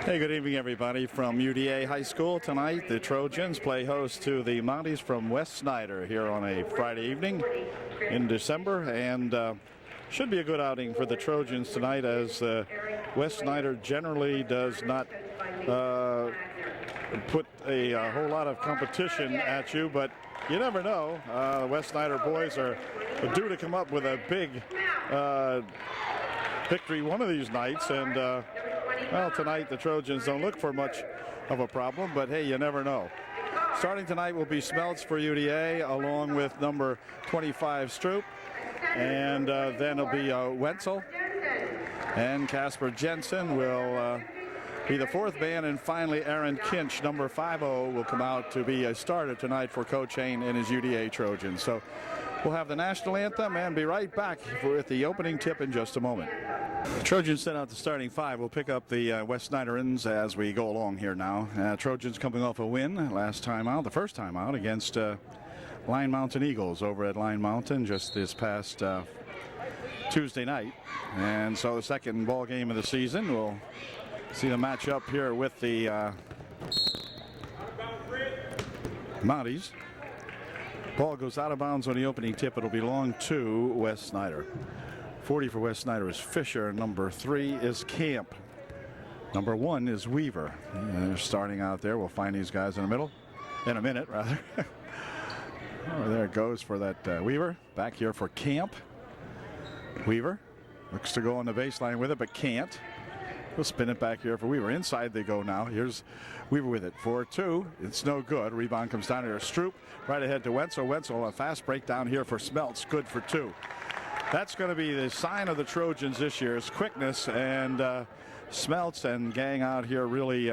Hey, good evening, everybody, from UDA High School. Tonight, the Trojans play host to the Mounties from West Snyder here on a Friday evening in December, and should be a good outing for the Trojans tonight, as West Snyder generally does not put a whole lot of competition at you, but you never know. The West Snyder boys are due to come up with a big victory one of these nights, and well, tonight the Trojans don't look for much of a problem, but hey, you never know. Starting tonight will be Smeltz for UDA, along with number 25 Stroop, and then it'll be Wenzel, and Casper Jensen will be the fourth man, and finally Aaron Kinch, number 50, will come out to be a starter tonight for Coach Hain and his UDA Trojans. So we'll have the national anthem and be right back with the opening tip in just a moment. The Trojans sent out the starting five. We'll pick up the West Snyderans as we go along here now. Trojans coming off a win last time out, the first time out, against Line Mountain Eagles over at Line Mountain just this past Tuesday night. And so the second ball game of the season, we'll see the matchup here with the Mounties. Ball goes out of bounds on the opening tip. It'll belong to West Snyder. 40 for West Snyder is Fisher. Number 3 is Camp. Number 1 is Weaver. They're starting out there. We'll find these guys in a minute, rather. Oh, there it goes for that Weaver. Back here for Camp. Weaver looks to go on the baseline with it, but can't. We'll spin it back here for Weaver. Inside they go now. Here's Weaver with it. 4-2. It's no good. Rebound comes down here. Stroop right ahead to Wenzel. Wenzel, a fast break down here for Smeltz. Good for 2. That's going to be the sign of the Trojans this year, is quickness, and Smeltz and gang out here really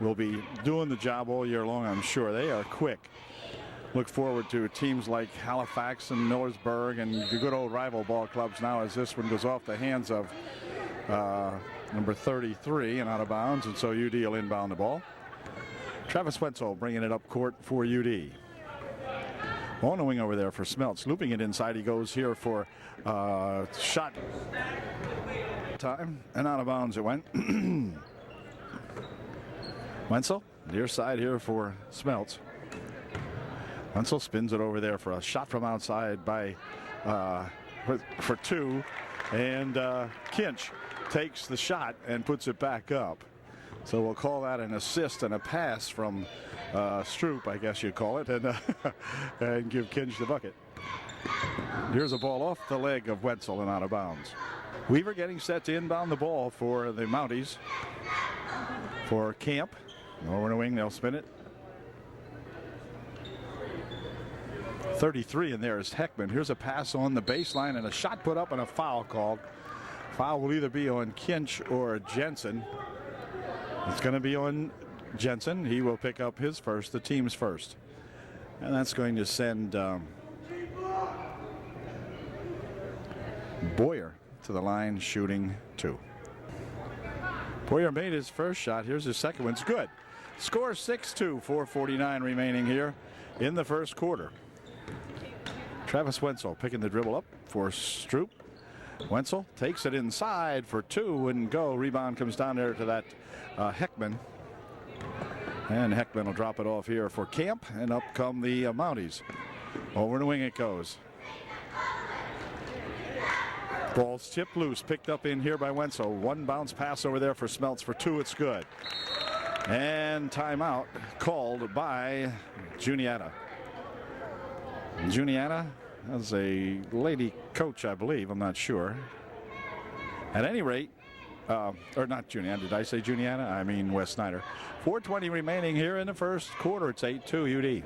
will be doing the job all year long, I'm sure. They are quick. Look forward to teams like Halifax and Millersburg and the good old rival ball clubs now, as this one goes off the hands of number 33 and out of bounds, and so UD will inbound the ball. Travis Wenzel bringing it up court for UD. On the wing over there for Smeltz, looping it inside. He goes here for shot time, and out of bounds it went. Wenzel, near side here for Smeltz. Wenzel spins it over there for a shot from outside by for 2, and Kinch takes the shot and puts it back up. So we'll call that an assist and a pass from Stroop, I guess you'd call it, and and give Kinch the bucket. Here's a ball off the leg of Wenzel and out of bounds. Weaver getting set to inbound the ball for the Mounties. For Camp. Over the wing, they'll spin it. 33 in there is Heckman. Here's a pass on the baseline and a shot put up and a foul called. Foul will either be on Kinch or Jensen. It's going to be on Jensen. He will pick up his first, the team's first. And that's going to send Boyer to the line, shooting 2. Boyer made his first shot. Here's his second one. It's good. Score 6-2, 4:49 remaining here in the first quarter. Travis Wenzel picking the dribble up for Stroop. Wenzel takes it inside for 2, wouldn't go. Rebound comes down there to that Heckman. And Heckman will drop it off here for Camp, and up come the Mounties. Over the wing it goes. Ball's tipped loose, picked up in here by Wenzel. One bounce pass over there for Smeltz for 2. It's good. And timeout called by Juniata. Juniata has a lady coach, I believe. I'm not sure. At any rate, or not Juniata. Did I say Juniata? I mean West Snyder. 4:20 remaining here in the first quarter. It's 8-2 UD.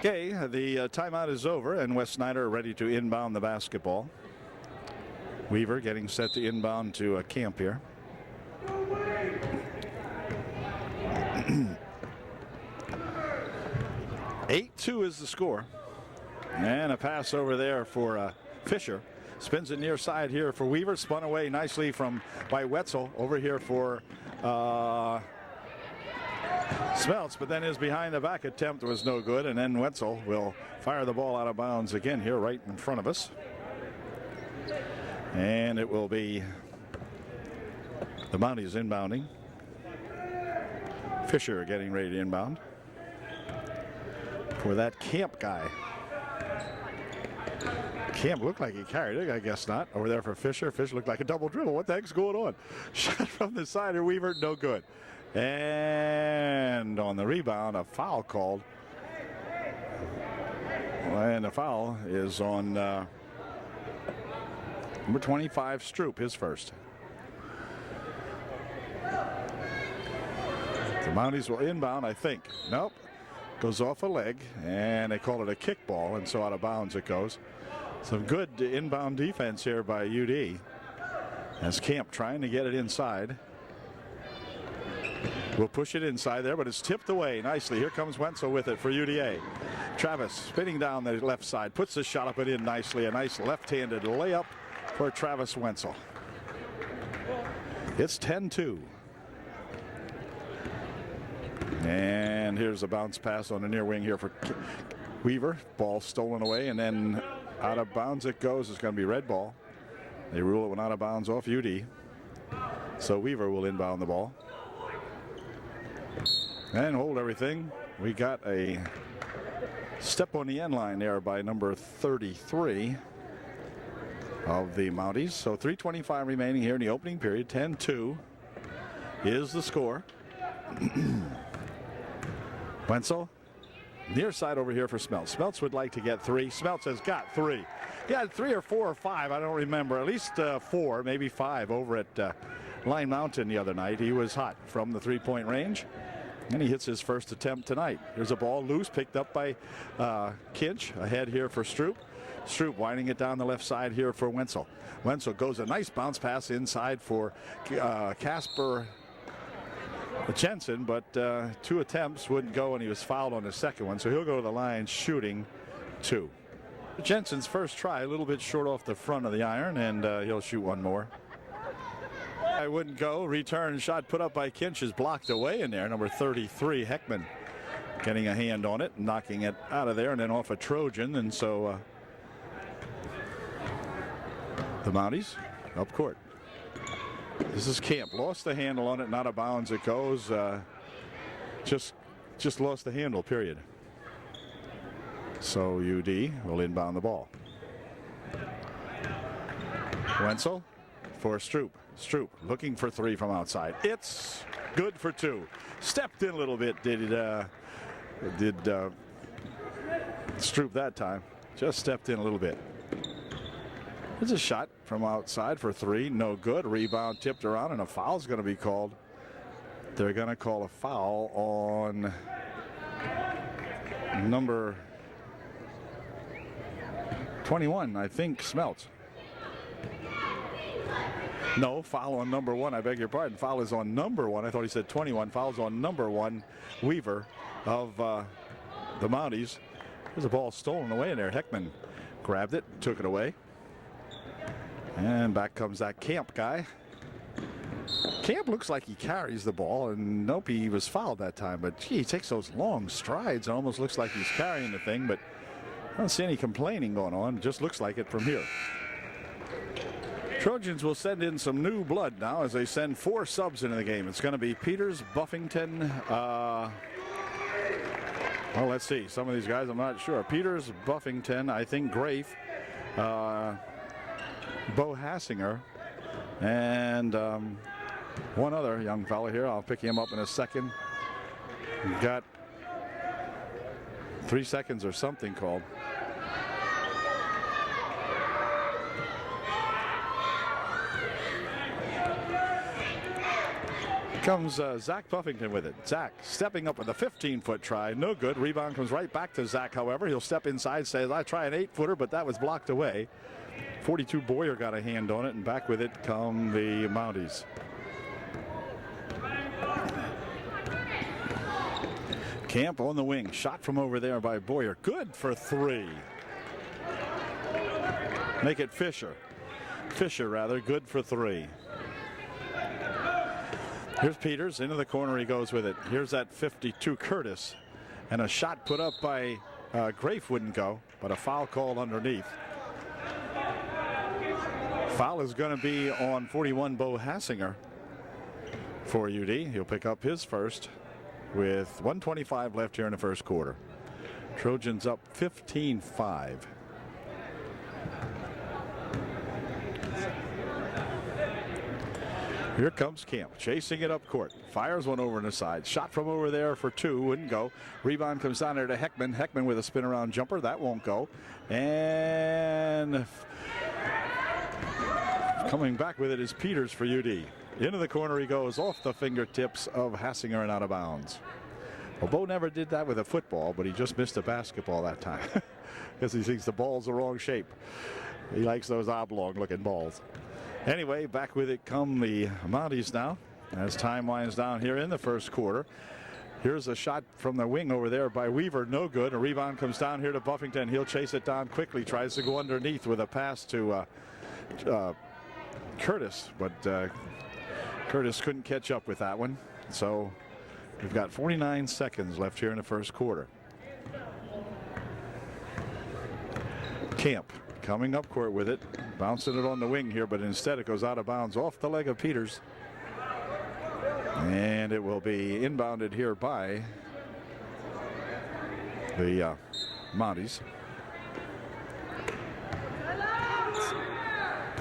Okay, the timeout is over, and West Snyder ready to inbound the basketball. Weaver getting set to inbound to Camp here. (8-2) is the score. And a pass over there for Fisher. Spins it near side here for Weaver. Spun away nicely by Wetzel over here for Smeltz, but then his behind the back attempt was no good, and then Wetzel will fire the ball out of bounds again here right in front of us. And it will be the Mounties inbounding. Fisher getting ready to inbound for that Camp guy. Camp looked like he carried it. I guess not. Over there for Fisher. Fisher looked like a double dribble. What the heck's going on? Shot from the side of Weaver. No good. And on the rebound, a foul called. And the foul is on number 25, Stroop, his first. The Mounties will inbound, I think. Nope. Goes off a leg, and they call it a kickball, and so out of bounds it goes. Some good inbound defense here by UD. As Camp trying to get it inside. Will push it inside there, but it's tipped away nicely. Here comes Wenzel with it for UDA. Travis spinning down the left side, puts the shot up and in nicely. A nice left-handed layup for Travis Wenzel. It's 10-2. And here's a bounce pass on the near wing here for Weaver. Ball stolen away, and then out of bounds it goes. It's going to be red ball. They rule it when out of bounds off UD. So Weaver will inbound the ball. And hold everything. We got a step on the end line there by number 33 of the Mounties. So 3:25 remaining here in the opening period. 10-2 is the score. Wenzel, near side over here for Smeltz. Smeltz would like to get three. Smeltz has got three. He had 3 or 4 or 5, I don't remember. At least 4, maybe 5 over at Line Mountain the other night. He was hot from the three-point range. And he hits his first attempt tonight. Here's a ball loose, picked up by Kinch. Ahead here for Stroop. Stroop winding it down the left side here for Wenzel. Wenzel goes a nice bounce pass inside for Casper Jensen, but 2 attempts wouldn't go, and he was fouled on the second one. So he'll go to the line shooting 2. Jensen's first try, a little bit short off the front of the iron, and he'll shoot one more. I wouldn't go. Return shot put up by Kinch is blocked away in there. Number 33, Heckman, getting a hand on it, knocking it out of there, and then off a Trojan. And so the Mounties up court. This is Camp. Lost the handle on it, not a bounds it goes. Just lost the handle, period. So UD will inbound the ball. Wenzel for Stroop. Stroop looking for 3 from outside. It's good for 2. Stepped in a little bit, did Stroop that time. Just stepped in a little bit. There's a shot from outside for 3. No good. Rebound tipped around, and a foul's going to be called. They're going to call a foul on number 21, I think, Smeltz. No, foul on number 1. I beg your pardon. Foul is on number 1. I thought he said 21. Foul's on number 1, Weaver of the Mounties. There's a ball stolen away in there. Heckman grabbed it, took it away. And back comes that Camp guy. Camp looks like he carries the ball, and nope, he was fouled that time. But gee, he takes those long strides. It almost looks like he's carrying the thing, but I don't see any complaining going on. It just looks like it from here. Trojans will send in some new blood now as they send 4 subs into the game. It's going to be Peters, Buffington. Well, let's see. Some of these guys, I'm not sure. Peters, Buffington, I think Grafe, Bo Hassinger, and one other young fellow here. I'll pick him up in a second. Got 3 seconds or something called. Comes Zach Buffington with it. Zach stepping up with a 15-foot try. No good. Rebound comes right back to Zach, however. He'll step inside, says, I try an 8-footer, but that was blocked away. 42 Boyer got a hand on it, and back with it come the Mounties. Camp on the wing. Shot from over there by Boyer. Good for 3. Make it Fisher. Fisher, rather. Good for 3. Here's Peters. Into the corner he goes with it. Here's that 52 Curtis. And a shot put up by Grafe wouldn't go, but a foul called underneath. Foul is going to be on 41 Bo Hassinger for UD. He'll pick up his first. with 1:25 left here in the first quarter. Trojans up 15-5. Here comes Camp, chasing it up court. Fires one over on the side. Shot from over there for two, wouldn't go. Rebound comes down there to Heckman. Heckman with a spin around jumper, that won't go. And coming back with it is Peters for UD. Into the corner he goes, off the fingertips of Hassinger and out of bounds. Well, Bo never did that with a football, but he just missed a basketball that time because he thinks the ball's the wrong shape. He likes those oblong-looking balls. Anyway, back with it come the Mounties now as time winds down here in the first quarter. Here's a shot from the wing over there by Weaver, no good. A rebound comes down here to Buffington. He'll chase it down quickly, tries to go underneath with a pass to Curtis, but Curtis couldn't catch up with that one. So we've got 49 seconds left here in the first quarter. Camp coming up court with it, bouncing it on the wing here, but instead it goes out of bounds off the leg of Peters. And it will be inbounded here by the Mounties.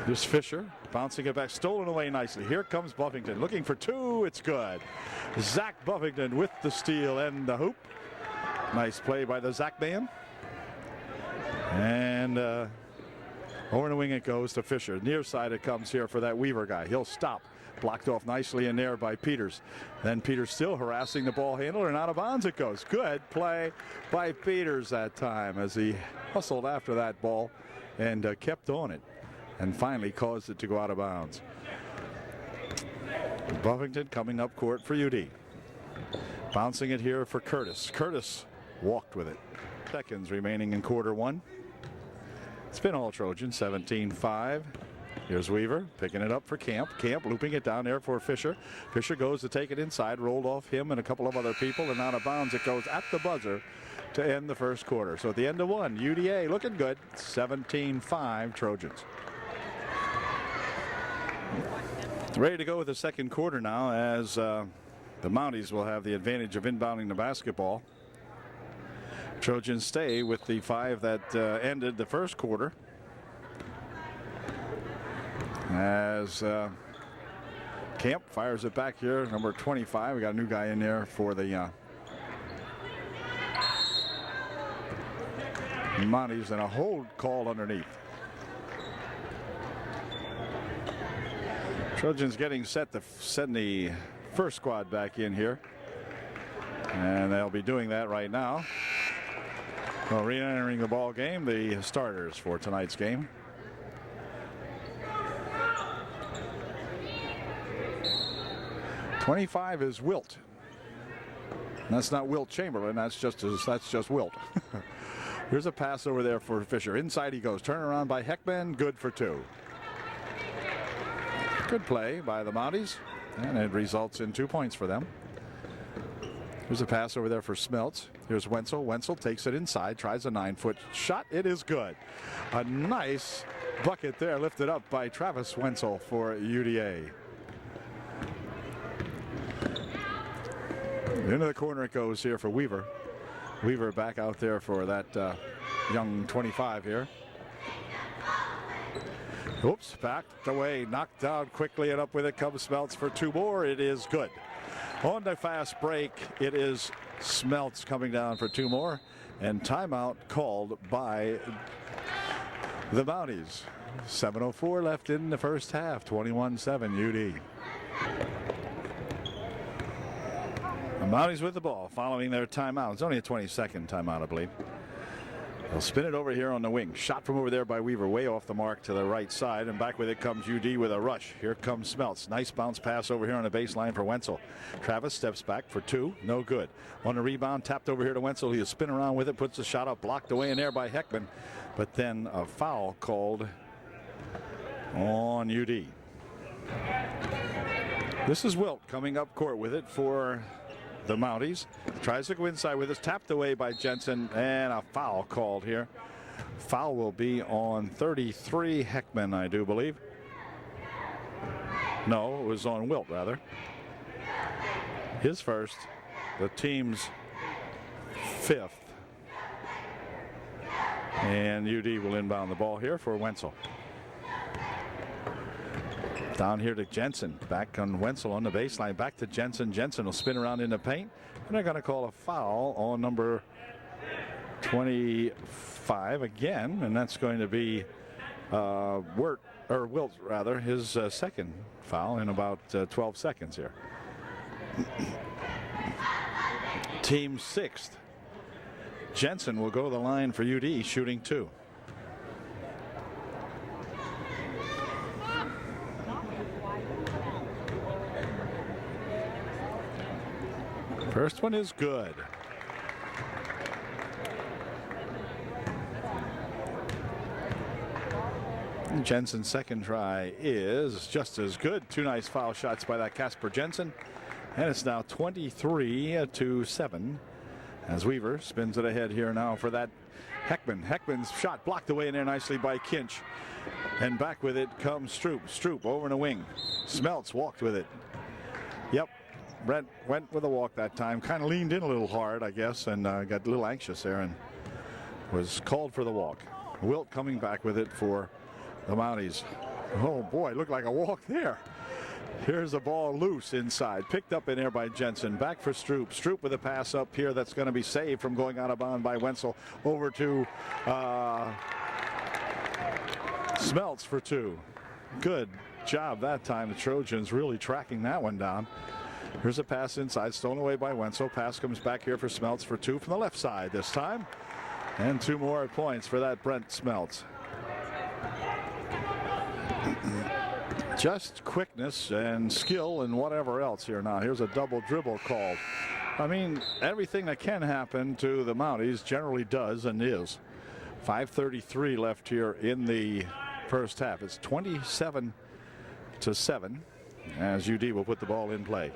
Here's Fisher bouncing it back, stolen away nicely. Here comes Buffington looking for two. It's good. Zach Buffington with the steal and the hoop. Nice play by the Zach man. And over the wing it goes to Fisher. Near side it comes here for that Weaver guy. He'll stop. Blocked off nicely in there by Peters. Then Peters still harassing the ball handler, and out of bounds it goes. Good play by Peters that time as he hustled after that ball and kept on it and finally caused it to go out of bounds. Buffington coming up court for UD. Bouncing it here for Curtis. Curtis walked with it. Seconds remaining in quarter one. It's been all Trojan, 17-5. Here's Weaver picking it up for Camp. Camp looping it down there for Fisher. Fisher goes to take it inside, rolled off him and a couple of other people, and out of bounds it goes at the buzzer to end the first quarter. So at the end of one, UDA looking good, 17-5 Trojans. Ready to go with the second quarter now as the Mounties will have the advantage of inbounding the basketball. Trojans stay with the 5 that ended the first quarter. As Camp fires it back here, number 25. We got a new guy in there for the Mounties, and a hold call underneath. Trojans getting set to send the first squad back in here, and they'll be doing that right now. Well, re-entering the ball game, the starters for tonight's game. '25 is Wilt. And that's not Wilt Chamberlain. That's just Wilt. Here's a pass over there for Fisher. Inside he goes. Turn around by Heckman. Good for two. Good play by the Mounties, and it results in 2 points for them. Here's a pass over there for Smeltz. Here's Wenzel. Wenzel takes it inside, tries a 9-foot shot. It is good. A nice bucket there, lifted up by Travis Wenzel for UDA. Into the corner it goes here for Weaver. Weaver back out there for that young 25 here. Oops, backed away, knocked down quickly, and up with it comes Smeltz for two more. It is good. On the fast break, it is Smeltz coming down for two more, and timeout called by the Mounties. 7:04 left in the first half, 21-7 UD. The Mounties with the ball following their timeout. It's only a 20-second timeout, I believe. They'll spin it over here on the wing. Shot from over there by Weaver, way off the mark to the right side, and back with it comes UD with a rush. Here comes Smeltz. Nice bounce pass over here on the baseline for Wenzel. Travis steps back for two, no good. On the rebound, tapped over here to Wenzel. He'll spin around with it, puts the shot up, blocked away in there by Heckman, but then a foul called on UD. This is Wilt coming up court with it for the Mounties. Tries to go inside with us, tapped away by Jensen, and a foul called here. Foul will be on 33 Heckman, I do believe. No, it was on Wilt rather. His first, the team's 5th. And UD will inbound the ball here for Wenzel. Down here to Jensen. Back on Wenzel on the baseline. Back to Jensen. Jensen will spin around in the paint. And they're going to call a foul on number 25 again. And that's going to be Wilt rather, his second foul in about 12 seconds here. Team 6th. Jensen will go to the line for UD, shooting 2. First one is good. Jensen's second try is just as good. 2 nice foul shots by that Casper Jensen. And it's now 23-7 as Weaver spins it ahead here now for that Heckman. Heckman's shot blocked away in there nicely by Kinch. And back with it comes Stroop. Stroop over in the wing. Smeltz walked with it. Yep. Brent went with a walk that time. Kind of leaned in a little hard, I guess, and got a little anxious there and was called for the walk. Wilt coming back with it for the Mounties. Oh boy, looked like a walk there. Here's the ball loose inside. Picked up in there by Jensen. Back for Stroop. Stroop with a pass up here that's going to be saved from going out of bounds by Wenzel. Over to Smeltz for 2. Good job that time. The Trojans really tracking that one down. Here's a pass inside. Stolen away by Wenzel. Pass comes back here for Smeltz for 2 from the left side this time. And 2 more points for that Brent Smeltz. Just quickness and skill and whatever else here now. Here's a double dribble called. I mean, everything that can happen to the Mounties generally does and is. 5:33 left here in the first half. It's 27-7 as UD will put the ball in play.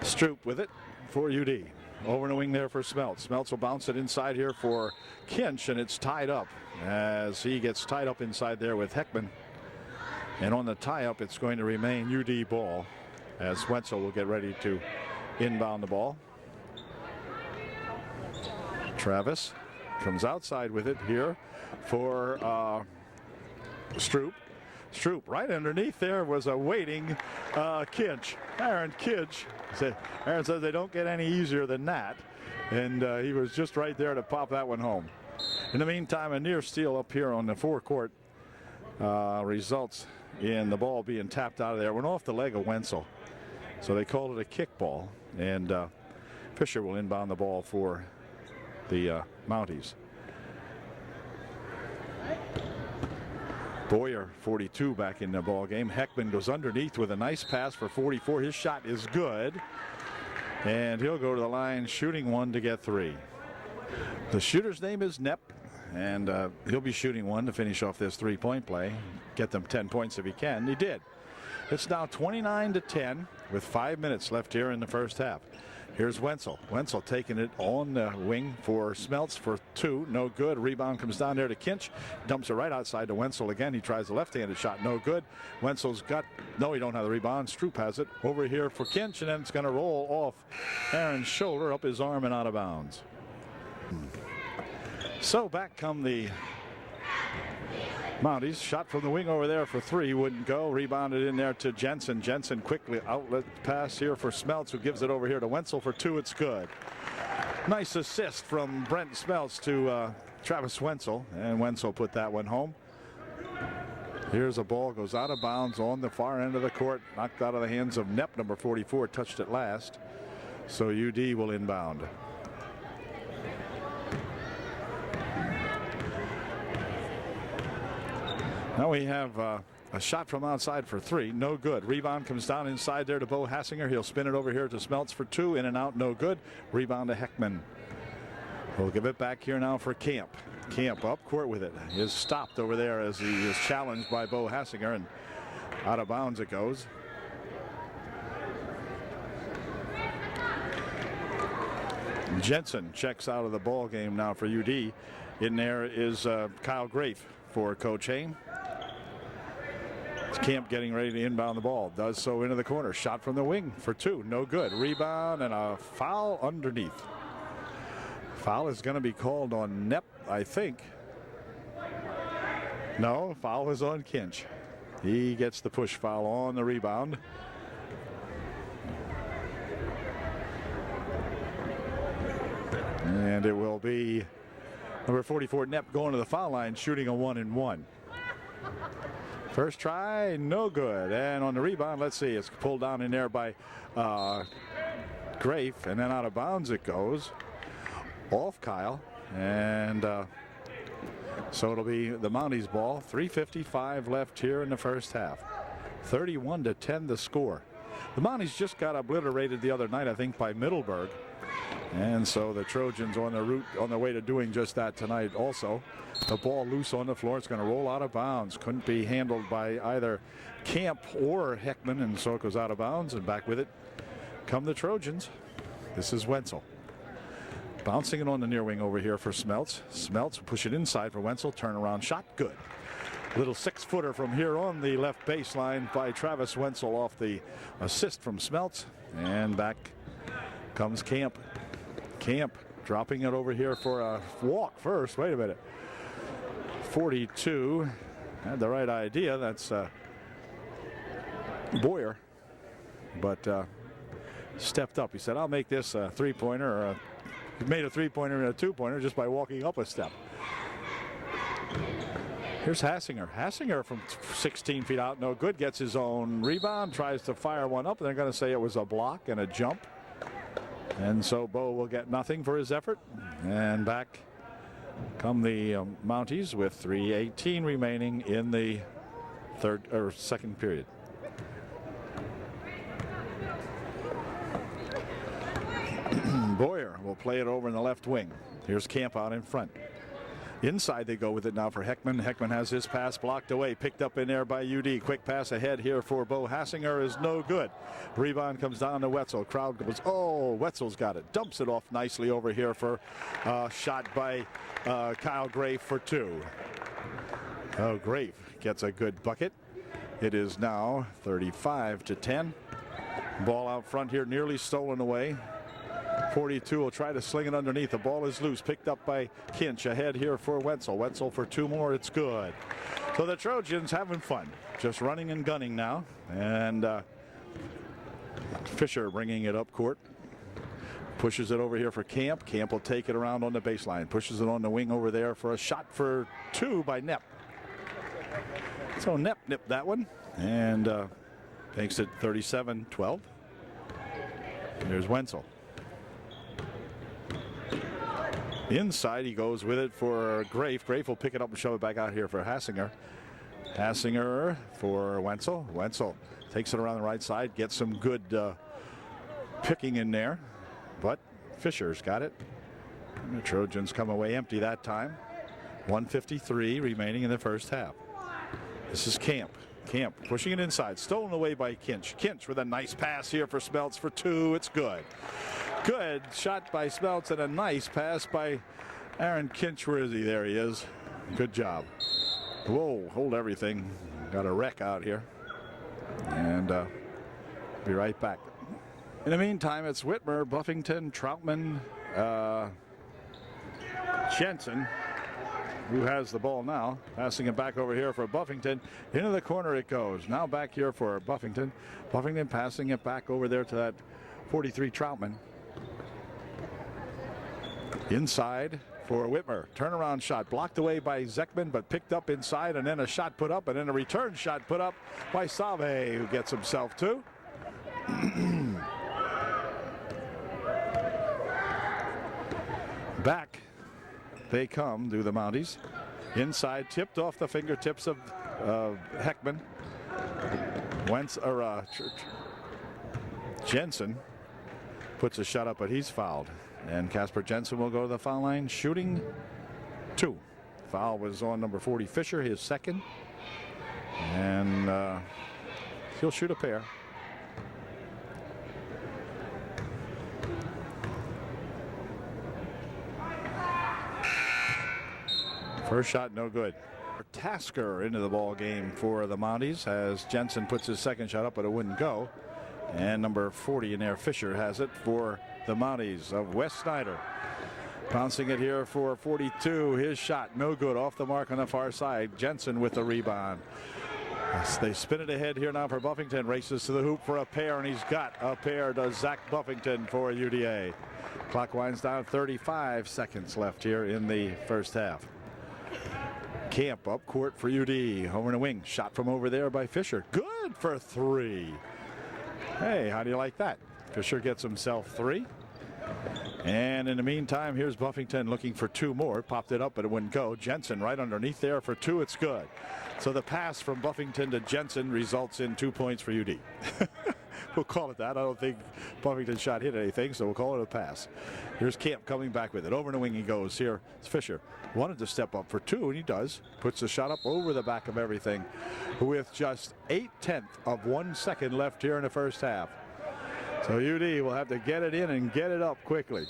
Stroop with it for UD. Over in the wing there for Smeltz. Smeltz will bounce it inside here for Kinch, and it's tied up as he gets tied up inside there with Heckman. And on the tie-up, it's going to remain UD ball as Wenzel will get ready to inbound the ball. Travis comes outside with it here for Stroop. Stroop right underneath there was a waiting Kinch. Aaron Kinch. Aaron says they don't get any easier than that. And he was just right there to pop that one home. In the meantime, a near steal up here on the forecourt results in the ball being tapped out of there. Went off the leg of Wenzel. So they called it a kickball. And Fisher will inbound the ball for the Mounties. Boyer, 42, back in the ball game. Heckman goes underneath with a nice pass for 44. His shot is good, and he'll go to the line shooting 1 to get 3. The shooter's name is Knepp, and he'll be shooting 1 to finish off this 3-point play. Get them 10 points if he can. He did. It's now 29-10 with 5 minutes left here in the first half. Here's Wenzel. Wenzel taking it on the wing for Smeltz for 2. No good. Rebound comes down there to Kinch. Dumps it right outside to Wenzel again. He tries a left-handed shot. No good. Wenzel's got... No, he don't have the rebound. Stroop has it. Over here for Kinch, and then it's going to roll off Aaron's shoulder, up his arm, and out of bounds. So back come the Mounties. Shot from the wing over there for 3. Wouldn't go. Rebounded in there to Jensen. Jensen quickly outlet pass here for Smeltz, who gives it over here to Wenzel for 2. It's good. Nice assist from Brent Smeltz to Travis Wenzel. And Wenzel put that one home. Here's a ball. Goes out of bounds on the far end of the court. Knocked out of the hands of Knepp, number 44. Touched it last. So UD will inbound. Now we have a shot from outside for 3. No good. Rebound comes down inside there to Bo Hassinger. He'll spin it over here to Smeltz for 2. In and out. No good. Rebound to Heckman. We'll give it back here now for Camp. Camp up court with it. He is stopped over there as he is challenged by Bo Hassinger, and out of bounds it goes. Jensen checks out of the ball game now for UD. In there is Kyle Grafe for Coach Hain. It's Camp getting ready to inbound the ball. Does so into the corner. Shot from the wing for two. No good. Rebound and a foul underneath. Foul is going to be called on Knepp, I think. No, foul is on Kinch. He gets the push foul on the rebound. And it will be number 44, Knepp, going to the foul line, shooting a 1-and-1. First try, no good. And on the rebound, let's see, it's pulled down in there by Grafe, and then out of bounds it goes. Off Kyle, and so it'll be the Mounties ball. 3:55 left here in the first half. 31-10 the score. The Mounties just got obliterated the other night, I think, by Middleburg. And so the Trojans on their way to doing just that tonight also. The ball loose on the floor. It's going to roll out of bounds. Couldn't be handled by either Camp or Heckman, and so it goes out of bounds, and back with it come the Trojans. This is Wenzel. Bouncing it on the near wing over here for Smeltz. Smeltz will push it inside for Wenzel. Turnaround shot, good. Little 6-footer from here on the left baseline by Travis Wenzel off the assist from Smeltz. And back comes Camp. Camp dropping it over here for a walk first. Wait a minute. 42 had the right idea. That's Boyer. But stepped up. He said, I'll make this a three-pointer. He made a three-pointer and a two-pointer just by walking up a step. Here's Hassinger. Hassinger from 16 feet out, no good. Gets his own rebound, tries to fire one up, and they're going to say it was a block and a jump. And so Bo will get nothing for his effort. And back come the Mounties with 3:18 remaining in the second period. Boyer will play it over in the left wing. Here's Camp out in front. Inside they go with it now for Heckman. Heckman has his pass blocked away. Picked up in there by UD. Quick pass ahead here for Bo. Hassinger is no good. Rebound comes down to Wetzel. Crowd goes, oh, Wetzel's got it. Dumps it off nicely over here for shot by Kyle Grafe for two. Oh, Grafe gets a good bucket. It is now 35-10. Ball out front here, nearly stolen away. 42 will try to sling it underneath. The ball is loose. Picked up by Kinch. Ahead here for Wetzel. Wetzel for two more. It's good. So the Trojans having fun. Just running and gunning now. And Fisher bringing it up court. Pushes it over here for Camp. Camp will take it around on the baseline. Pushes it on the wing over there for a shot for two by Knepp. So Knepp nipped that one. And makes it 37-12. There's Wenzel. Inside he goes with it for Grafe. Grafe will pick it up and shove it back out here for Hassinger. Hassinger for Wenzel. Wenzel takes it around the right side. Gets some good picking in there. But Fisher's got it. And the Trojans come away empty that time. 1:53 remaining in the first half. This is Camp. Camp pushing it inside. Stolen away by Kinch. Kinch with a nice pass here for Smeltz for two. It's good. Good shot by Smeltz and a nice pass by Aaron Kinch. Where is he? There he is. Good job. Whoa, hold everything. Got a wreck out here. And be right back. In the meantime, it's Whitmer, Buffington, Troutman, Jensen, who has the ball now. Passing it back over here for Buffington. Into the corner it goes. Now back here for Buffington. Buffington passing it back over there to that 43 Troutman. Inside for Whitmer. Turnaround shot blocked away by Zekman, but picked up inside, and then a shot put up, and then a return shot put up by Save, who gets himself two. Back they come, do the Mounties. Inside, tipped off the fingertips of Heckman. Jensen puts a shot up, but he's fouled. And Casper Jensen will go to the foul line, shooting two. Foul was on number 40, Fisher, his second. And he'll shoot a pair. First shot, no good. Tasker into the ball game for the Mounties as Jensen puts his second shot up, but it wouldn't go. And number 40 in there, Fisher, has it for the Mounties of Wes Snyder. Bouncing it here for 42. His shot no good, off the mark on the far side. Jensen with the rebound. As they spin it ahead here now for Buffington. Races to the hoop for a pair, and he's got a pair to Zach Buffington for UDA. Clock winds down, 35 seconds left here in the first half. Camp up court for UD. Over in the wing. Shot from over there by Fisher. Good for three. Hey, how do you like that? Fisher gets himself three. And in the meantime, here's Buffington looking for two more. Popped it up, but it wouldn't go. Jensen right underneath there for two. It's good. So the pass from Buffington to Jensen results in 2 points for UD. We'll call it that. I don't think Buffington's shot hit anything, so we'll call it a pass. Here's Camp coming back with it. Over in the wing he goes. Here it's Fisher. Wanted to step up for two, and he does. Puts the shot up over the back of everything with just 0.8 of 1 second left here in the first half. So UD will have to get it in and get it up quickly.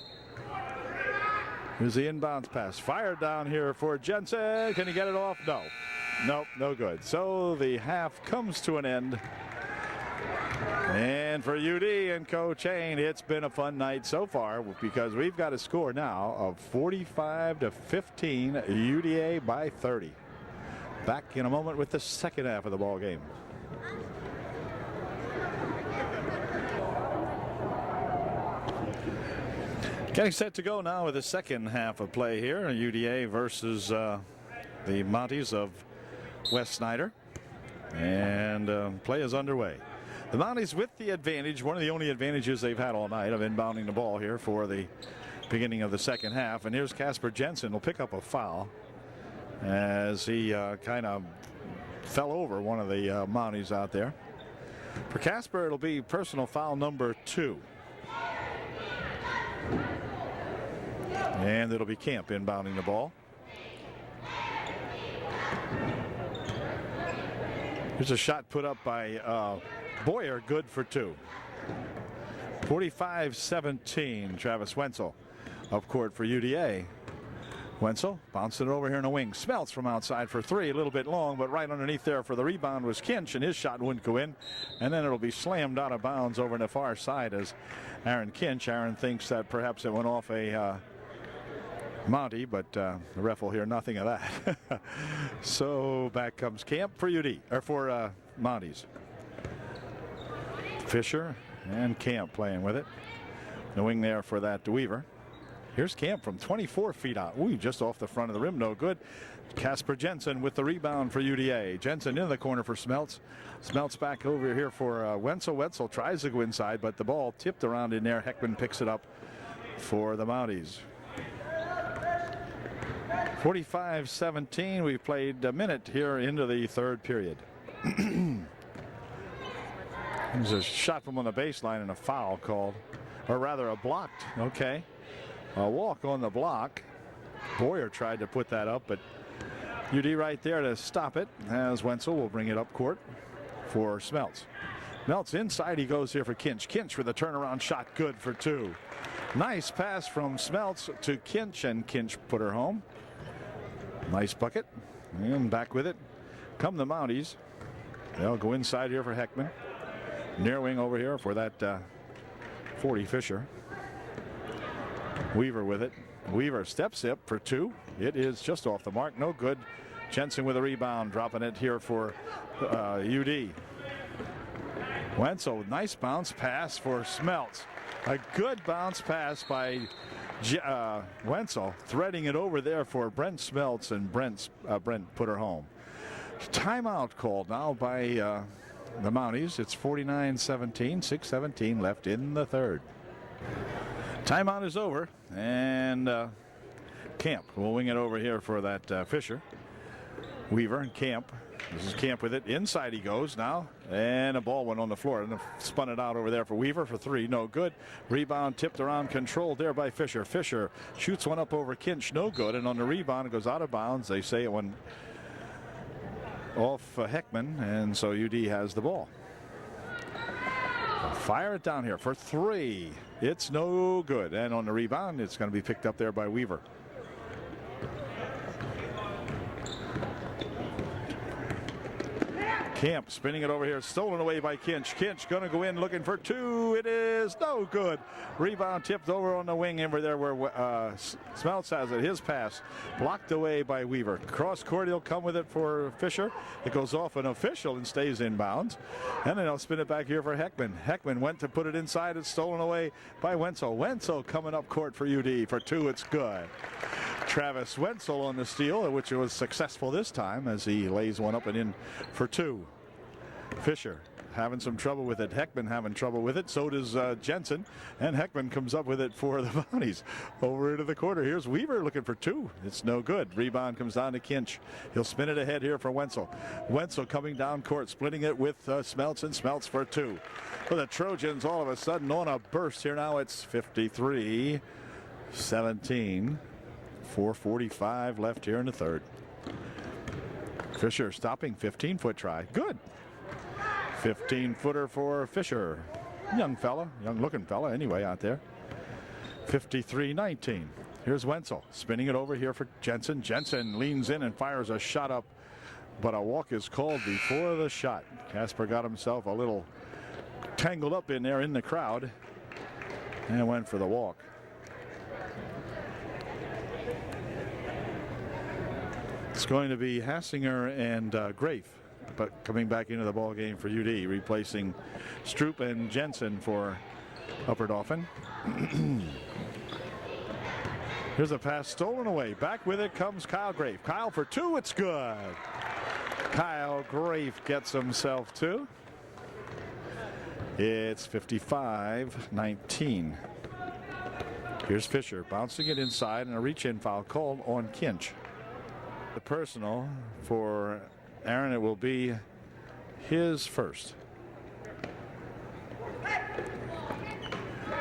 Here's the inbounds pass. Fired down here for Jensen. Can he get it off? No. Nope, no good. So the half comes to an end. And for UD and Coach Hain, it's been a fun night so far because we've got a score now of 45-15, UDA by 30. Back in a moment with the second half of the ball game. Getting set to go now with the second half of play here. UDA versus the Mounties of Wes Snyder. And play is underway. The Mounties with the advantage, one of the only advantages they've had all night of inbounding the ball here for the beginning of the second half. And here's Casper Jensen will pick up a foul as he kind of fell over one of the Mounties out there. For Casper, it'll be personal foul number 2. And it'll be Camp inbounding the ball. Here's a shot put up by Boyer, good for 2. 45-17, Travis Wenzel up court for UDA. Wenzel bouncing it over here in the wing. Smelts from outside for 3, a little bit long, but right underneath there for the rebound was Kinch, and his shot wouldn't go in. And then it'll be slammed out of bounds over on the far side as Aaron Kinch. Aaron thinks that perhaps it went off a Mountie, but the ref will hear nothing of that. So back comes Camp for UD, or for Mounties. Fisher and Camp playing with it. The wing there for that to Weaver. Here's Camp from 24 feet out. Ooh, just off the front of the rim, no good. Casper Jensen with the rebound for UDA. Jensen in the corner for Smelts. Smelts back over here for Wenzel. Wenzel tries to go inside, but the ball tipped around in there. Heckman picks it up for the Mounties. 45-17. We've played a minute here into the third period. There's a shot from on the baseline and a foul called, or rather a blocked. Okay. A walk on the block. Boyer tried to put that up, but UD right there to stop it as Wenzel will bring it up court for Smelts. Smelts inside he goes here for Kinch. Kinch with a turnaround shot, good for 2. Nice pass from Smelts to Kinch, and Kinch put her home. Nice bucket. And back with it come the Mounties. They'll go inside here for Heckman. Near wing over here for that 40 Fisher. Weaver with it. Weaver steps up for 2. It is just off the mark. No good. Jensen with a rebound. Dropping it here for UD. Wenzel, nice bounce pass for Smelts. A good bounce pass by Wenzel. Threading it over there for Brent Smelts, and Brent put her home. Timeout called now by the Mounties. It's 49-17, 6:17 left in the third. Timeout is over, and Camp will wing it over here for that Fisher. Weaver and Camp. This is Camp with it. Inside he goes now, and a ball went on the floor and spun it out over there for Weaver for 3. No good. Rebound tipped around, controlled there by Fisher. Fisher shoots one up over Kinch. No good. And on the rebound, it goes out of bounds. They say it went off Heckman, and so UD has the ball. Fire it down here for 3. It's no good. And on the rebound, it's going to be picked up there by Weaver. Camp spinning it over here, stolen away by Kinch. Kinch going to go in looking for two. It is no good. Rebound tipped over on the wing over there where Smeltz has it. His pass blocked away by Weaver. Cross court, he'll come with it for Fisher. It goes off an official and stays inbounds. And then he'll spin it back here for Heckman. Heckman went to put it inside. It's stolen away by Wenzel. Wenzel coming up court for UD. For two, it's good. Travis Wenzel on the steal, which was successful this time as he lays one up and in for two. Fisher having some trouble with it. Heckman having trouble with it. So does Jensen. And Heckman comes up with it for the Bounties. Over into the corner. Here's Weaver looking for two. It's no good. Rebound comes down to Kinch. He'll spin it ahead here for Wenzel. Wenzel coming down court, splitting it with Smeltz, and Smeltz for two. For the Trojans all of a sudden on a burst here now. It's 53-17. 4:45 left here in the third. Fisher stopping, 15-foot try. Good. 15-footer for Fisher. Young fella, young looking fella anyway out there. 53-19. Here's Wenzel spinning it over here for Jensen. Jensen leans in and fires a shot up, but a walk is called before the shot. Casper got himself a little tangled up in there in the crowd and went for the walk. It's going to be Hassinger and Grafe, but coming back into the ball game for UD, replacing Stroop and Jensen for Upper Dauphin. Here's a pass stolen away. Back with it comes Kyle Grafe. Kyle for two. It's good. Kyle Grafe gets himself two. It's 55-19. Here's Fisher bouncing it inside, and a reach-in foul called on Kinch. The personal for Aaron, it will be his first.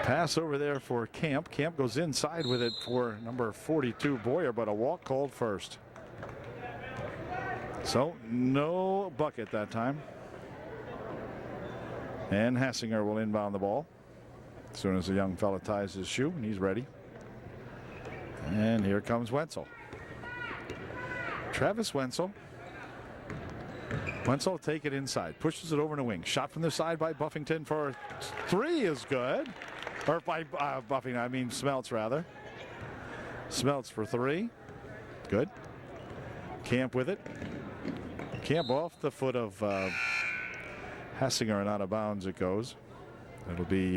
Pass over there for Camp. Camp goes inside with it for number 42 Boyer, but a walk called first. So no bucket that time. And Hassinger will inbound the ball as soon as the young fella ties his shoe, and he's ready. And here comes Wenzel. Travis Wenzel. Wenzel will take it inside, pushes it over in the wing. Shot from the side by Buffington for three is good. Or by Buffington, I mean Smeltz rather. Smeltz for three. Good. Camp with it. Camp off the foot of Hassinger and out of bounds it goes. It'll be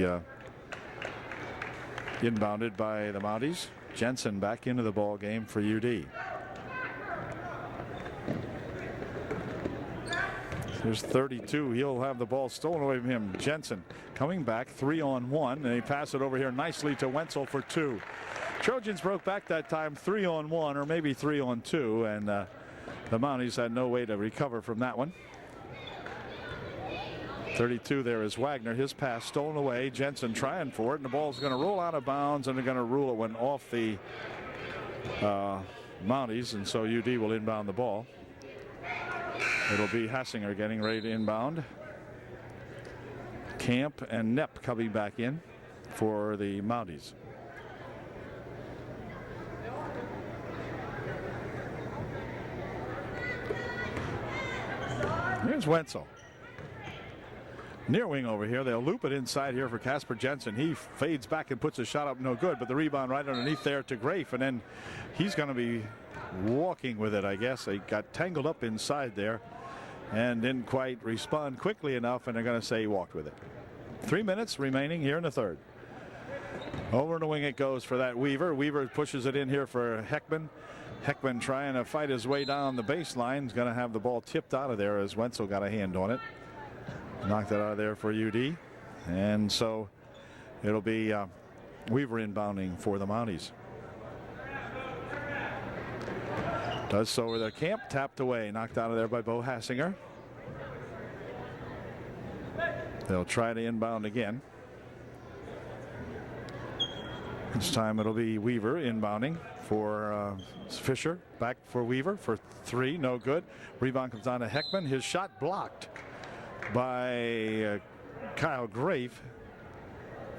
inbounded by the Mounties. Jensen back into the ball game for UD. There's 32. He'll have the ball stolen away from him. Jensen coming back 3-on-1, and he passed it over here nicely to Wenzel for two. Trojans broke back that time 3-on-1 or maybe 3-on-2, and the Mounties had no way to recover from that one. 32 there is Wagner. His pass stolen away. Jensen trying for it, and the ball's going to roll out of bounds, and they're going to rule it went off the Mounties, and so UD will inbound the ball. It'll be Hassinger getting ready to inbound. Camp and Knepp coming back in for the Mounties. Here's Wenzel. Near wing over here. They'll loop it inside here for Casper Jensen. He fades back and puts a shot up, no good, but the rebound right underneath there to Grafe, and then he's going to be walking with it, I guess. He got tangled up inside there and didn't quite respond quickly enough, and they're going to say he walked with it. 3 minutes remaining here in the third. Over in the wing it goes for that Weaver. Weaver pushes it in here for Heckman. Heckman trying to fight his way down the baseline. He's going to have the ball tipped out of there as Wenzel got a hand on it. Knocked it out of there for UD. And so it'll be Weaver inbounding for the Mounties. Does so with a Camp, tapped away, knocked out of there by Bo Hassinger. They'll try to inbound again. This time it'll be Weaver inbounding for Fisher. Back for Weaver for three, no good. Rebound comes down to Heckman. His shot blocked by Kyle Grafe,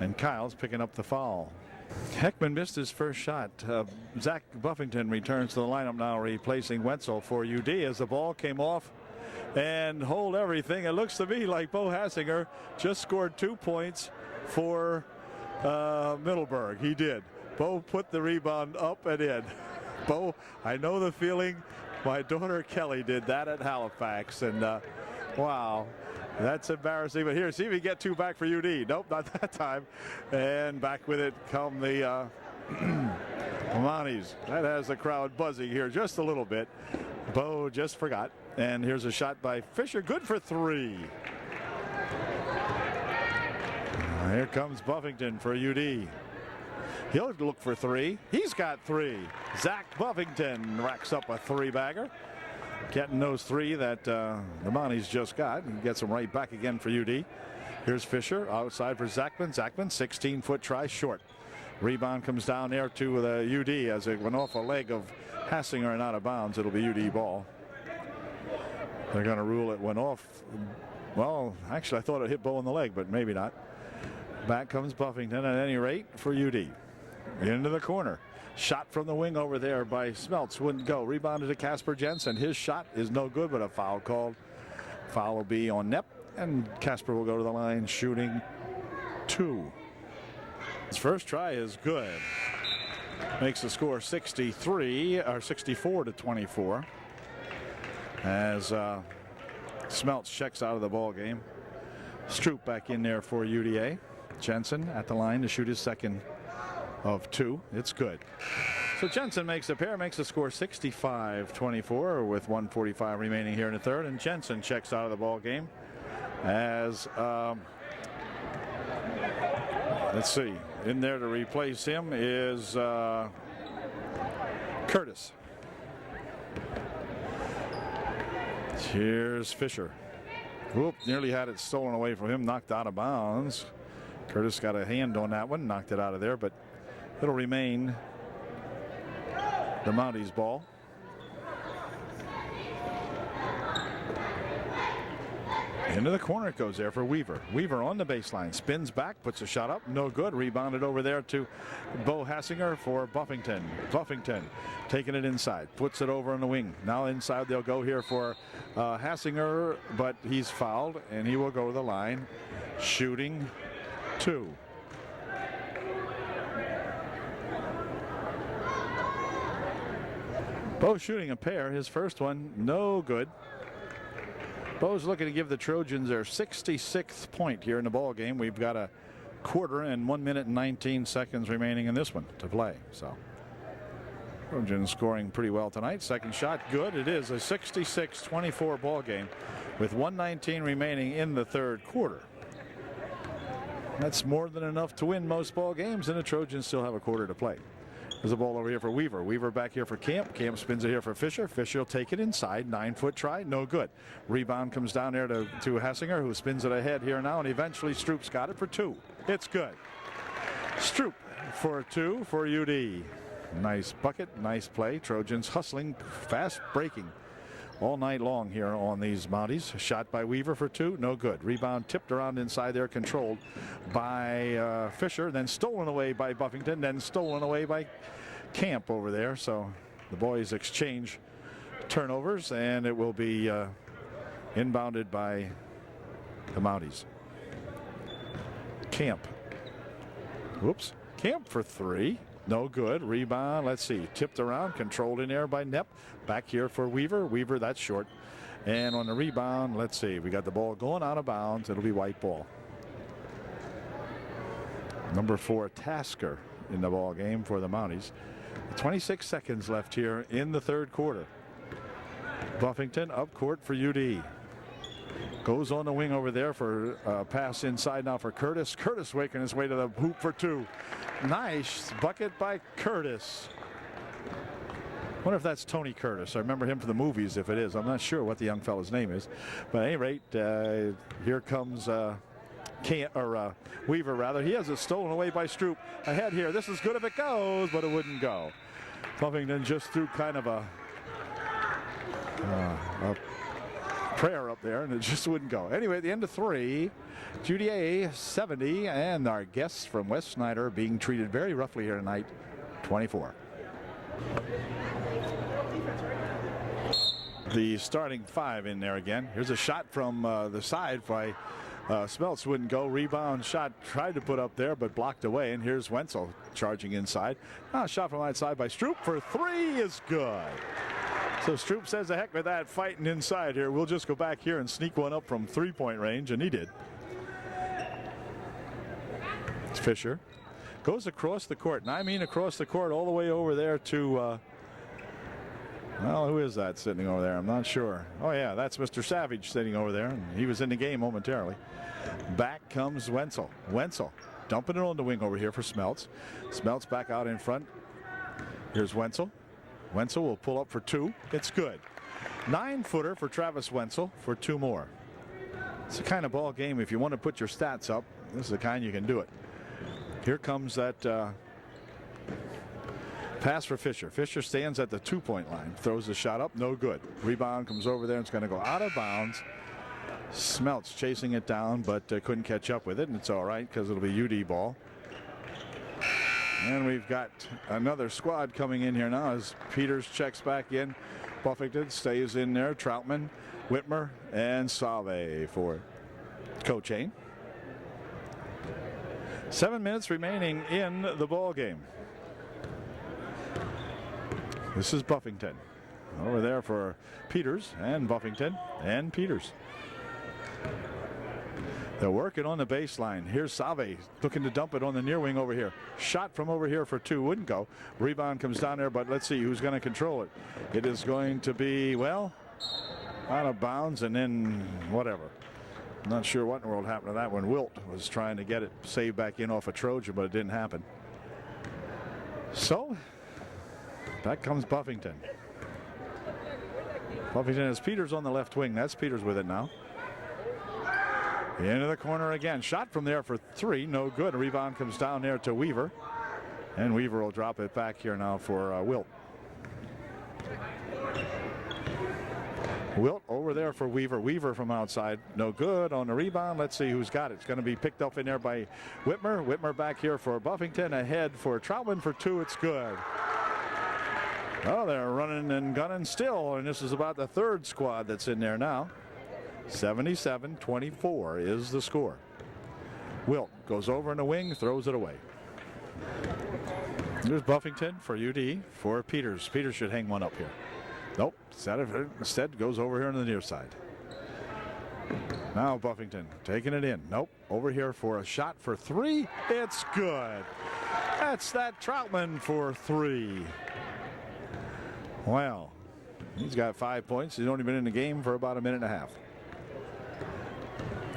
and Kyle's picking up the foul. Heckman missed his first shot. Zach Buffington returns to the lineup now, replacing Wenzel for UD as the ball came off and hold everything. It looks to me like Bo Hassinger just scored 2 points for Middleburg. He did. Bo put the rebound up and in. Bo, I know the feeling. My daughter Kelly did that at Halifax, and wow, that's embarrassing. But here, see if we get 2 back for UD. Nope, not that time. And back with it come the Mounties. That has the crowd buzzing here just a little bit. Bo just forgot. And here's a shot by Fisher, good for 3. Here comes Buffington for UD. He'll look for 3. He's got 3. Zach Buffington racks up a 3-bagger. Getting those 3 that the Mounties just got. He gets them right back again for UD. Here's Fisher outside for Zachman. Zachman, 16-foot try, short. Rebound comes down there to the UD as it went off a leg of Hassinger and out of bounds. It'll be UD ball. They're going to rule it went off. Well, actually, I thought it hit Bo in the leg, but maybe not. Back comes Buffington at any rate for UD. Into the corner. Shot from the wing over there by Smeltz. Wouldn't go. Rebounded to Casper Jensen. His shot is no good, but a foul called. Foul will be on Nepp, and Casper will go to the line shooting 2. His first try is good. Makes the score 64 to 24. As Smeltz checks out of the ball game. Stroop back in there for UDA. Jensen at the line to shoot his second of 2. It's good. So Jensen makes a pair, makes the score 65-24 with 1:45 remaining here in the third. And Jensen checks out of the ball game as let's see, in there to replace him is Curtis. Here's Fisher. Whoop, nearly had it stolen away from him, knocked out of bounds. Curtis got a hand on that one, knocked it out of there, but it'll remain the Mounties ball. Into the corner it goes there for Weaver. Weaver on the baseline, spins back, puts a shot up, no good. Rebounded over there to Bo Hassinger for Buffington. Buffington taking it inside, puts it over on the wing. Now inside they'll go here for Hassinger, but he's fouled and he will go to the line shooting 2. Bo shooting a pair, his first one no good. Bo's looking to give the Trojans their 66th point here in the ball game. We've got a quarter and 1 minute and 19 seconds remaining in this one to play. So Trojans scoring pretty well tonight. Second shot good. It is a 66-24 ball game with 1:19 remaining in the third quarter. That's more than enough to win most ball games, and the Trojans still have a quarter to play. There's a ball over here for Weaver. Weaver back here for Camp. Camp spins it here for Fisher. Fisher will take it inside. 9-foot try. No good. Rebound comes down there to Hassinger, who spins it ahead here now, and eventually Stroop's got it for 2. It's good. Stroop for 2 for UD. Nice bucket. Nice play. Trojans hustling, fast breaking all night long here on these Mounties. Shot by Weaver for 2. No good. Rebound tipped around inside there, controlled by Fisher, then stolen away by Buffington, then stolen away by Camp over there. So the boys exchange turnovers, and it will be inbounded by the Mounties. Camp. Whoops. Camp for 3. No good. Rebound. Let's see. Tipped around. Controlled in there by Nepp. Back here for Weaver. Weaver, that's short. And on the rebound, let's see. We got the ball going out of bounds. It'll be white ball. Number 4, Tasker in the ball game for the Mounties. 26 seconds left here in the third quarter. Buffington up court for UD. Goes on the wing over there for a pass inside now for Curtis. Curtis waking his way to the hoop for 2. Nice bucket by Curtis. Wonder if that's Tony Curtis. I remember him from the movies. If it is, I'm not sure what the young fellow's name is. But at any rate, here comes Weaver rather. He has it stolen away by Stroop. Ahead here. This is good if it goes, but it wouldn't go. Buffington just threw kind of a prayer up there, and it just wouldn't go. Anyway, at the end of 3, UDA 70, and our guests from West Snyder being treated very roughly here tonight, 24. the starting five in there again. Here's a shot from the side by Smeltz, wouldn't go. Rebound shot tried to put up there but blocked away, and here's Wenzel charging inside. Shot from outside by Stroop for three is good. So Stroop says, the heck with that, fighting inside here. We'll just go back here and sneak one up from three-point range, and he did. It's Fisher. Goes across the court, and I mean across the court all the way over there to, well, who is that sitting over there? I'm not sure. Oh, yeah, that's Mr. Savage sitting over there. And he was in the game momentarily. Back comes Wenzel. Wenzel dumping it on the wing over here for Smeltz. Smeltz back out in front. Here's Wenzel. Wenzel will pull up for two. It's good. 9-footer for Travis Wenzel for two more. It's the kind of ball game, if you want to put your stats up, this is the kind you can do it. Here comes that pass for Fisher. Fisher stands at the 2-point line. Throws the shot up. No good. Rebound comes over there. It's going to go out of bounds. Smeltz chasing it down, but couldn't catch up with it. And it's all right because it'll be UD ball. And we've got another squad coming in here now as Peters checks back in. Buffington stays in there. Troutman, Whitmer, and Save for Coach Hain. 7 minutes remaining in the ball game. This is Buffington. Over there for Peters and Buffington and Peters. They're working on the baseline. Here's Save looking to dump it on the near wing over here. Shot from over here for two. Wouldn't go. Rebound comes down there, but let's see who's going to control it. It is going to be, well, out of bounds and then whatever. Not sure what in the world happened to that one. Wilt was trying to get it saved back in off a Trojan, but it didn't happen. So back comes Buffington. Buffington has Peters on the left wing. That's Peters with it now. Into the corner again. Shot from there for three. No good. A rebound comes down there to Weaver. And Weaver will drop it back here now for Wilt. Wilt over there for Weaver. Weaver from outside. No good on the rebound. Let's see who's got it. It's going to be picked up in there by Whitmer. Whitmer back here for Buffington. Ahead for Troutman for two. It's good. Oh, they're running and gunning still. And this is about the third squad that's in there now. 77-24 is the score. Wilt goes over in the wing, throws it away. Here's Buffington for UD for Peters. Peters should hang one up here. Nope. Instead goes over here on the near side. Now Buffington taking it in. Nope. Over here for a shot for three. It's good. That's that Troutman for three. Well, he's got 5 points. He's only been in the game for about a minute and a half.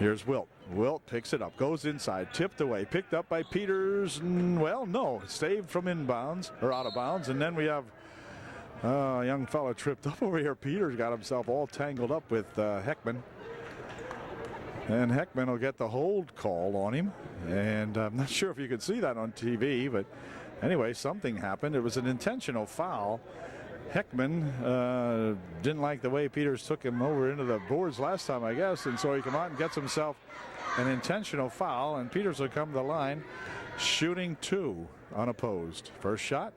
Here's Wilt. Wilt picks it up, goes inside, tipped away, picked up by Peters. Well, no, saved from inbounds or out of bounds. And then we have a young fellow tripped up over here. Peters got himself all tangled up with Heckman. And Heckman will get the hold call on him. And I'm not sure if you could see that on TV, but anyway, something happened. It was an intentional foul. Heckman didn't like the way Peters took him over into the boards last time, I guess, and so he comes out and gets himself an intentional foul, and Peters will come to the line shooting two unopposed. First shot,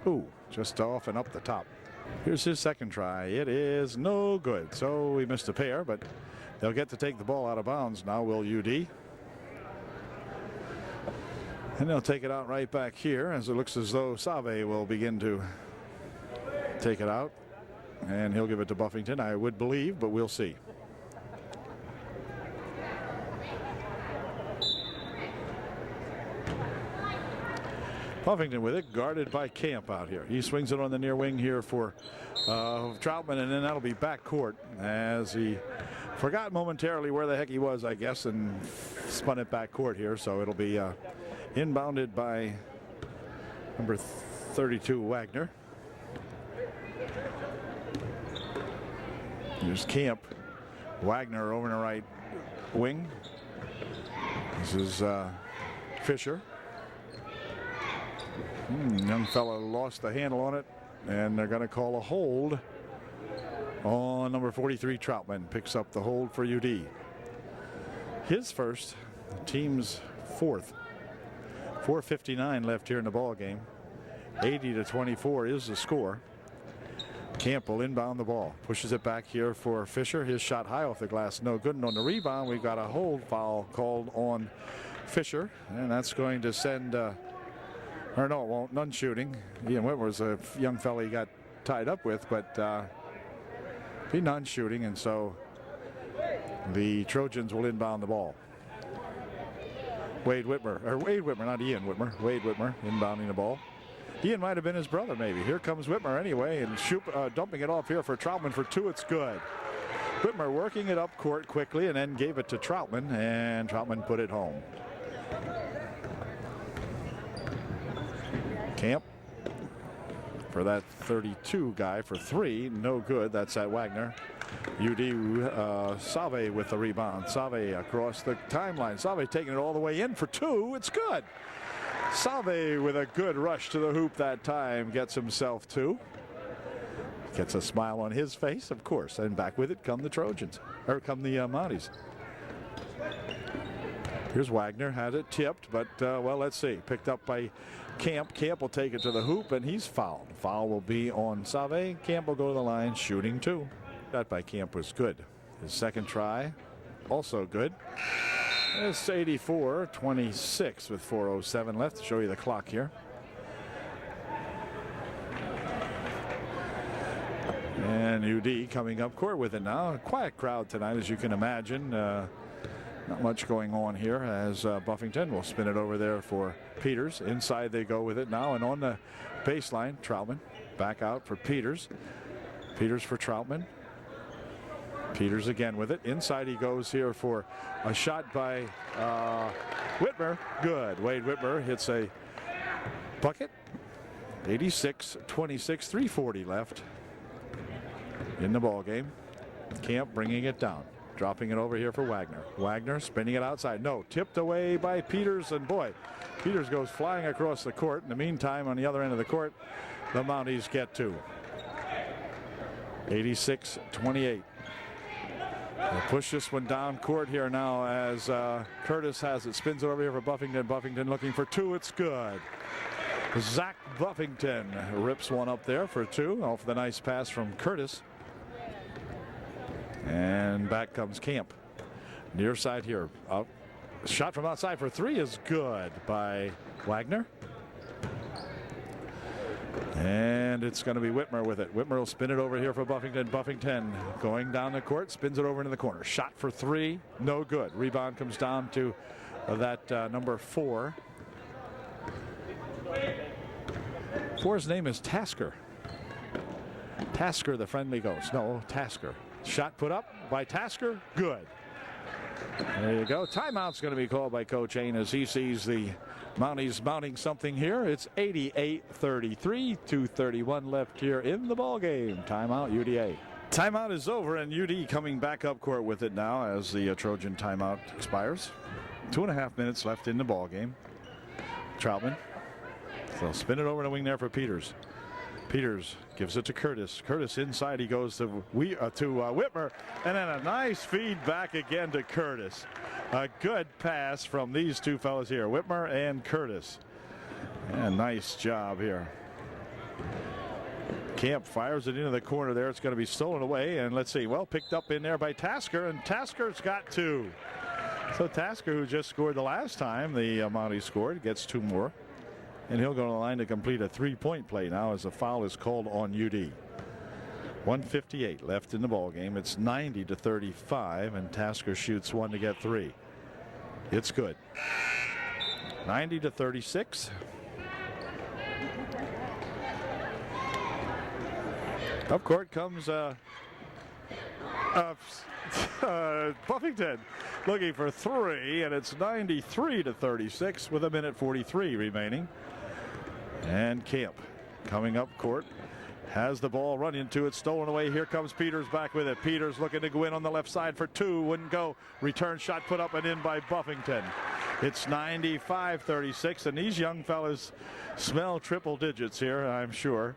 ooh, just off and up the top. Here's his second try. It is no good, so we missed a pair, but they'll get to take the ball out of bounds now, will UD. And they'll take it out right back here as it looks as though Save will begin to take it out, and he'll give it to Buffington, I would believe, but we'll see. Buffington with it, guarded by Camp out here. He swings it on the near wing here for Troutman, and then that'll be back court as he forgot momentarily where the heck he was, I guess, and spun it back court here. So it'll be inbounded by number 32, Wagner. Here's Camp. Wagner over in the right wing. This is Fisher. Young fella lost the handle on it, and they're going to call a hold on number 43, Troutman. Picks up the hold for UD. His first, the team's fourth. 4:59 left here in the ball game. 80-24 is the score. Camp will inbound the ball. Pushes it back here for Fisher. His shot high off the glass. No good. And on the rebound, we've got a hold foul called on Fisher. And that's going to send, or no, it won't. None shooting. Ian Whitmer's a young fella he got tied up with, but be none shooting. And so the Trojans will inbound the ball. Wade Whitmer, not Ian Whitmer. Wade Whitmer inbounding the ball. Ian might have been his brother, maybe. Here comes Whitmer anyway, and dumping it off here for Troutman for two. It's good. Whitmer working it up court quickly and then gave it to Troutman, and Troutman put it home. Camp for that 32 guy for three. No good. That's at Wagner. UD Save with the rebound. Save across the timeline. Save taking it all the way in for two. It's good. Save with a good rush to the hoop that time. Gets himself two. Gets a smile on his face, of course. And back with it come the Trojans. Or come the Mounties. Here's Wagner. Had it tipped, but, well, let's see. Picked up by Camp. Camp will take it to the hoop, and he's fouled. Foul will be on Save. Camp will go to the line, shooting two. That by Camp was good. His second try, also good. It's 84-26 with 4:07 left. To show you the clock here. And UD coming up court with it now. A quiet crowd tonight, as you can imagine. Not much going on here as Buffington will spin it over there for Peters. Inside they go with it now, and on the baseline, Troutman back out for Peters. Peters for Troutman. Peters again with it. Inside he goes here for a shot by Whitmer. Good. Wade Whitmer hits a bucket. 86-26, 3:40 left in the ball game. Camp bringing it down. Dropping it over here for Wagner. Wagner spinning it outside. No, tipped away by Peters, and boy, Peters goes flying across the court. In the meantime, on the other end of the court, the Mounties get two. 86-28. We'll push this one down court here now as Curtis has it. Spins it over here for Buffington. Buffington looking for two. It's good. Zach Buffington rips one up there for two off the nice pass from Curtis. And back comes Camp. Near side here. Shot from outside for three is good by Wagner. And it's going to be Whitmer with it. Whitmer will spin it over here for Buffington. Buffington going down the court, spins it over into the corner. Shot for three, no good. Rebound comes down to that number 4. 4's name is Tasker. Tasker, the friendly ghost. No, Tasker. Shot put up by Tasker, good. There you go. Timeout's going to be called by Coach Ain as he sees the Mounties mounting something here. It's 88-33, 2:31 left here in the ball game. Timeout, UDA. Timeout is over, and UD coming back up court with it now as the Trojan timeout expires. 2.5 minutes left in the ball game. Troutman. They'll spin it over the wing there for Peters. Peters gives it to Curtis. Curtis inside. He goes to Whitmer, and then a nice feed back again to Curtis. A good pass from these two fellas here, Whitmer and Curtis. And nice job here. Camp fires it into the corner there. It's going to be stolen away, and let's see. Well, picked up in there by Tasker, and Tasker's got two. So Tasker, who just scored the last time the Mounties scored, gets two more. And he'll go to the line to complete a three-point play now as a foul is called on UD. 1:58 left in the ball game. It's 90-35, and Tasker shoots one to get three. It's good. 90-36. Up court comes Buffington looking for three, and it's 93-36 with 1:43 remaining. And Camp coming up court has the ball, run into it, stolen away. Here comes Peters back with it. Peters looking to go in on the left side for two, wouldn't go. Return shot put up and in by Buffington. It's 95-36, and these young fellas smell triple digits here, I'm sure.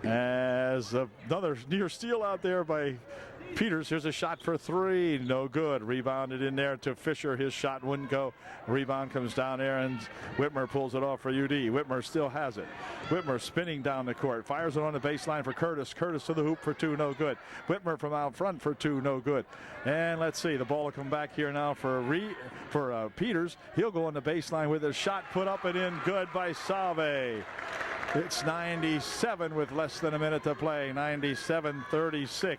As another near steal out there by Peters, here's a shot for three. No good. Rebounded in there to Fisher. His shot wouldn't go. Rebound comes down there, and Whitmer pulls it off for UD. Whitmer still has it. Whitmer spinning down the court. Fires it on the baseline for Curtis. Curtis to the hoop for two. No good. Whitmer from out front for two. No good. And let's see. The ball will come back here now for Peters. He'll go on the baseline with a shot put up and in. Good by Salve. It's 97 with less than a minute to play. 97-36.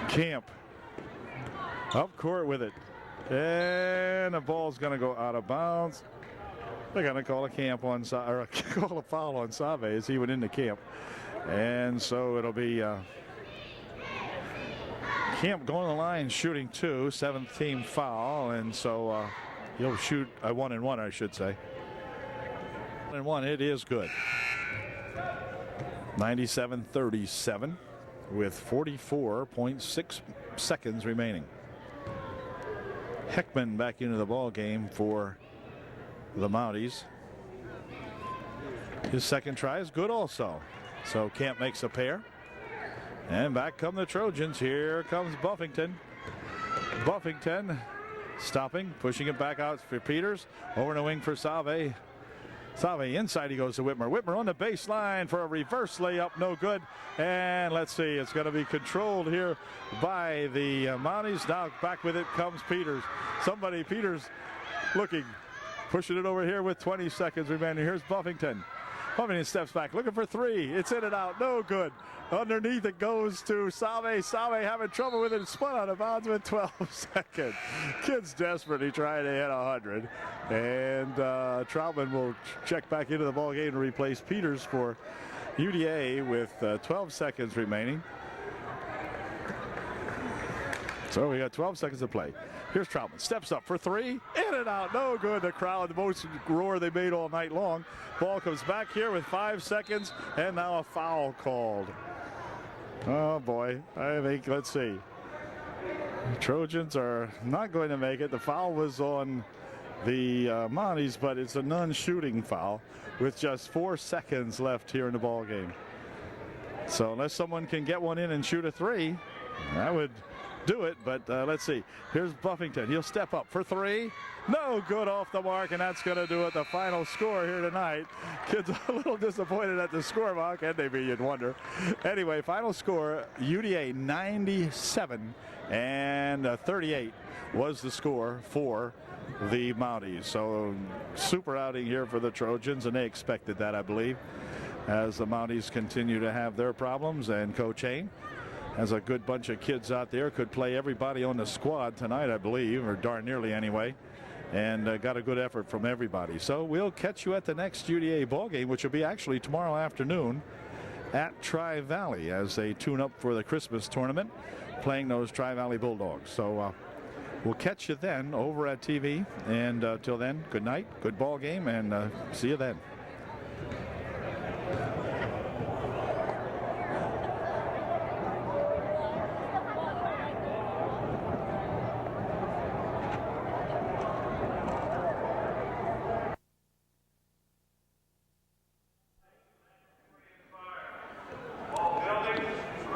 Camp up court with it, and the ball's going to go out of bounds. They're going to call a camp on or call a foul on Save as he went into camp, and so it'll be Camp going to the line shooting two, 7th team foul, and so he'll shoot a 1-and-1, I should say. 1-and-1, it is good. 97-37. With 44.6 seconds remaining. Heckman back into the ball game for the Mounties. His second try is good also. So Camp makes a pair. And back come the Trojans. Here comes Buffington. Buffington stopping, pushing it back out for Peters. Over in the wing for Save. Save inside, he goes to Whitmer. Whitmer on the baseline for a reverse layup, no good. And let's see, it's going to be controlled here by the Mounties. Now back with it comes Peters. Peters looking, pushing it over here with 20 seconds remaining. Here's Buffington. Buffington steps back, looking for three. It's in and out, no good. Underneath it goes to Save. Save having trouble with it. Spun out of bounds with 12 seconds. Kid's desperately trying to hit 100. And Troutman will check back into the ball game to replace Peters for UDA with 12 seconds remaining. So we got 12 seconds to play. Here's Troutman. Steps up for three. In and out. No good. The crowd, the most roar they made all night long. Ball comes back here with 5 seconds. And now a foul called. Oh, boy. I think, let's see. The Trojans are not going to make it. The foul was on the Mounties, but it's a non-shooting foul with just 4 seconds left here in the ball game. So unless someone can get one in and shoot a three, that would do it, but let's see. Here's Buffington. He'll step up for three. No good off the mark, and that's going to do it. The final score here tonight. Kids a little disappointed at the score, Mark. Can they be? You'd wonder. Anyway, final score, UDA 97 and 38 was the score for the Mounties. So super outing here for the Trojans, and they expected that, I believe, as the Mounties continue to have their problems. And Coach Hain has a good bunch of kids out there, could play everybody on the squad tonight, I believe, or darn nearly anyway, and got a good effort from everybody. So we'll catch you at the next UDA ball game, which will be actually tomorrow afternoon at Tri-Valley as they tune up for the Christmas tournament, playing those Tri-Valley Bulldogs. So we'll catch you then over at TV, and till then, good night, good ball game, and see you then.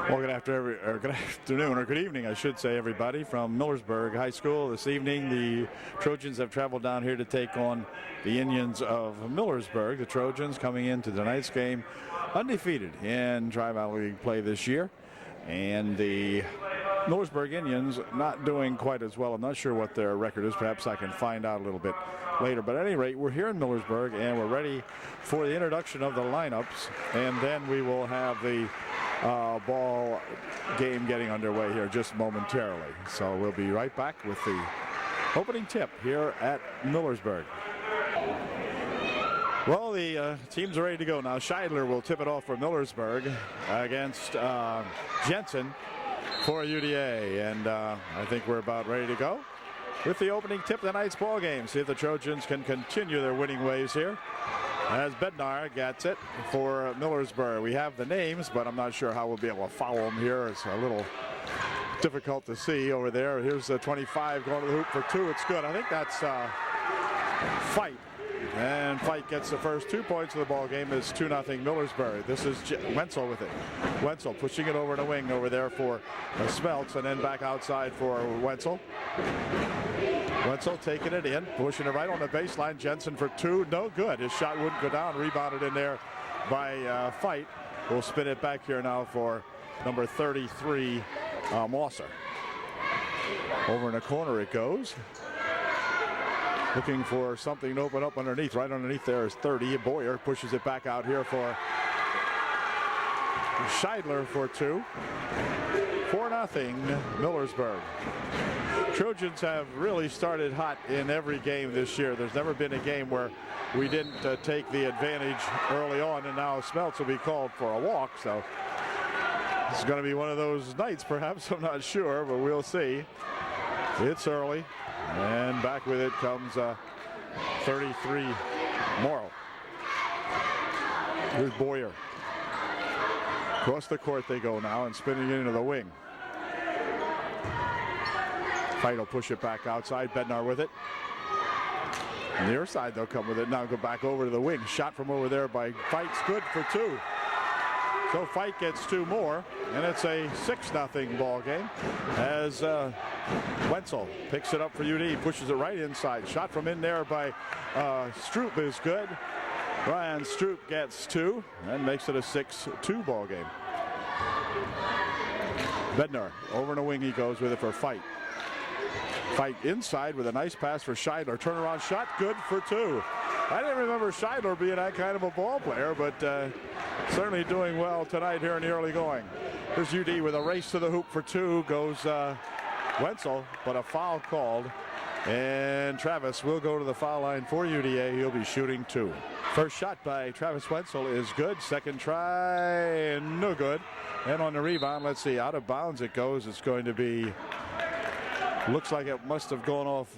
Well, good afternoon, or good evening, I should say, everybody, from Millersburg High School. This evening, the Trojans have traveled down here to take on the Indians of Millersburg. The Trojans coming into tonight's game undefeated in Tri-Valley play this year. And the Millersburg Indians not doing quite as well. I'm not sure what their record is. Perhaps I can find out a little bit later. But at any rate, we're here in Millersburg, and we're ready for the introduction of the lineups. And then we will have the ball game getting underway here just momentarily. So we'll be right back with the opening tip here at Millersburg. Well, the teams are ready to go now. Scheidler will tip it off for Millersburg against Jensen for UDA. And I think we're about ready to go with the opening tip of tonight's ball game. See if the Trojans can continue their winning ways here, as Bednar gets it for Millersburg. We have the names, but I'm not sure how we'll be able to follow them here. It's a little difficult to see over there. Here's the 25 going to the hoop for two. It's good. I think that's Fight And Fight gets the first 2 points of the ball game. It's 2-0 Millersburg. This is Wenzel with it. Wenzel pushing it over the wing over there for Smeltz, and then back outside for Wenzel. Wenzel taking it in, pushing it right on the baseline. Jensen for 2, no good. His shot wouldn't go down. Rebounded in there by Fight. We'll spin it back here now for number 33, Mosser. Over in the corner it goes. Looking for something to open up underneath. Right underneath there is 30. Boyer pushes it back out here for Scheidler for 2. 4-0 Millersburg. Trojans have really started hot in every game this year. There's never been a game where we didn't take the advantage early on, and now Smeltz will be called for a walk. So this is going to be one of those nights, perhaps. I'm not sure, but we'll see. It's early, and back with it comes 33 Morrow. Here's Boyer. Across the court they go now, and spinning it into the wing. Fight will push it back outside. Bednar with it. Near side they'll come with it. Now go back over to the wing. Shot from over there by Fight's good for 2. So Fight gets 2 more, and it's a 6-0 ball game as Wenzel picks it up for UD, pushes it right inside. Shot from in there by Stroop is good. Ryan Stroop gets 2 and makes it a 6-2 ball game. Bednar over in the wing he goes with it for Fight. Fight inside with a nice pass for Scheidler. Turnaround shot, good for 2. I didn't remember Scheidler being that kind of a ball player, but certainly doing well tonight here in the early going. Here's UD with a race to the hoop for 2. Goes Wenzel, but a foul called. And Travis will go to the foul line for UDA. He'll be shooting 2. First shot by Travis Wenzel is good. Second try, no good. And on the rebound, let's see, out of bounds it goes. It's going to be, looks like it must have gone off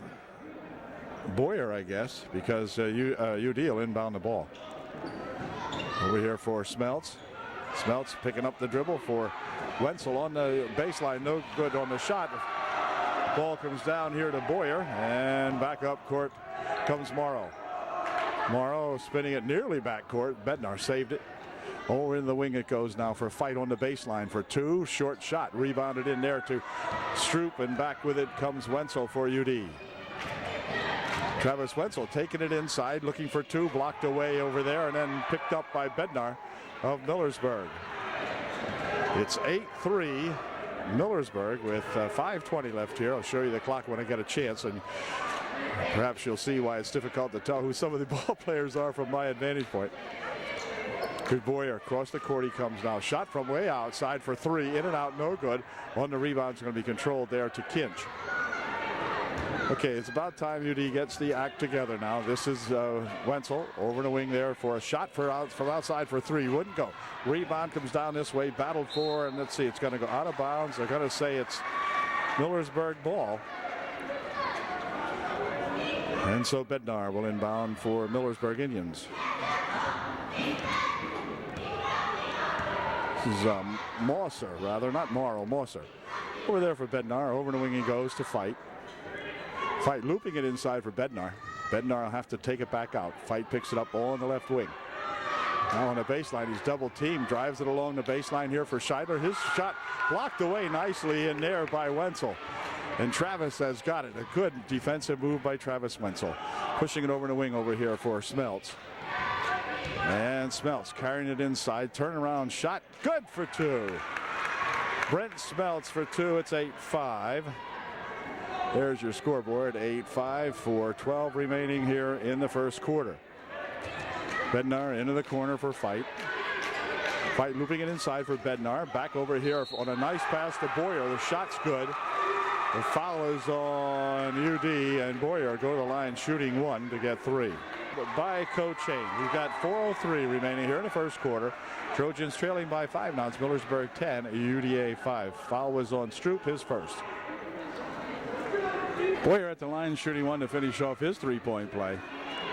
Boyer, I guess, because UD will inbound the ball. Over here for Smeltz. Smeltz picking up the dribble for Wenzel on the baseline. No good on the shot. Ball comes down here to Boyer, and back up court comes Morrow. Morrow spinning it nearly back court. Bednar saved it. Over in the wing it goes now for Fight on the baseline for 2. Short shot rebounded in there to Stroop, and back with it comes Wenzel for UD. Travis Wenzel taking it inside, looking for 2, blocked away over there, and then picked up by Bednar of Millersburg. It's 8-3 Millersburg with 5:20 left here. I'll show you the clock when I get a chance, and perhaps you'll see why it's difficult to tell who some of the ball players are from my advantage point. Good Boyer across the court he comes now. Shot from way outside for 3, in and out, no good. On the rebound is going to be controlled there to Kinch. Okay, it's about time UD gets the act together now. This is Wenzel over the wing there for a shot from outside for 3. Wouldn't go. Rebound comes down this way, battled for, and let's see, it's going to go out of bounds. They're going to say it's Millersburg ball. And so Bednar will inbound for Millersburg Indians. This is Mosser, rather, not Morrow, Mosser. Over there for Bednar. Over the wing he goes to Fight. Fight looping it inside for Bednar. Bednar will have to take it back out. Fight picks it up on the left wing. Now on the baseline, he's double teamed. Drives it along the baseline here for Scheidler. His shot blocked away nicely in there by Wenzel. And Travis has got it. A good defensive move by Travis Wenzel. Pushing it over the wing over here for Smeltz. And Smeltz carrying it inside. Turnaround shot. Good for 2. Brent Smeltz for 2. It's 8-5. There's your scoreboard. 8-5 for 12 remaining here in the first quarter. Bednar into the corner for Fight. Fight looping it inside for Bednar. Back over here on a nice pass to Boyer. The shot's good. The foul is on UD, and Boyer go to the line shooting 1 to get 3. By Cochain. We've got 4:03 remaining here in the first quarter. Trojans trailing by 5 now. It's Millersburg 10, UDA 5. Foul was on Stroop, his first. Boyer at the line shooting 1 to finish off his 3-point play.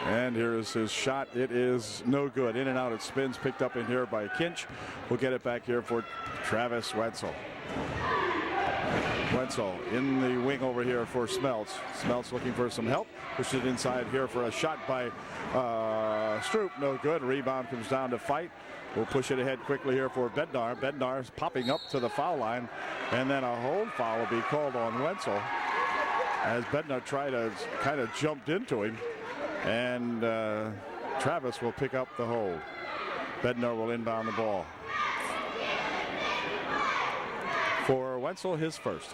And here is his shot. It is no good. In and out it spins, picked up in here by Kinch. We'll get it back here for Travis Wenzel. Wenzel in the wing over here for Smeltz. Smeltz looking for some help. Pushes it inside here for a shot by Stroop. No good. Rebound comes down to Fight. We'll push it ahead quickly here for Bednar. Bednar's popping up to the foul line. And then a hold foul will be called on Wenzel as Bednar tried to kind of jumped into him. And Travis will pick up the hold. Bednar will inbound the ball. For Wenzel, his first.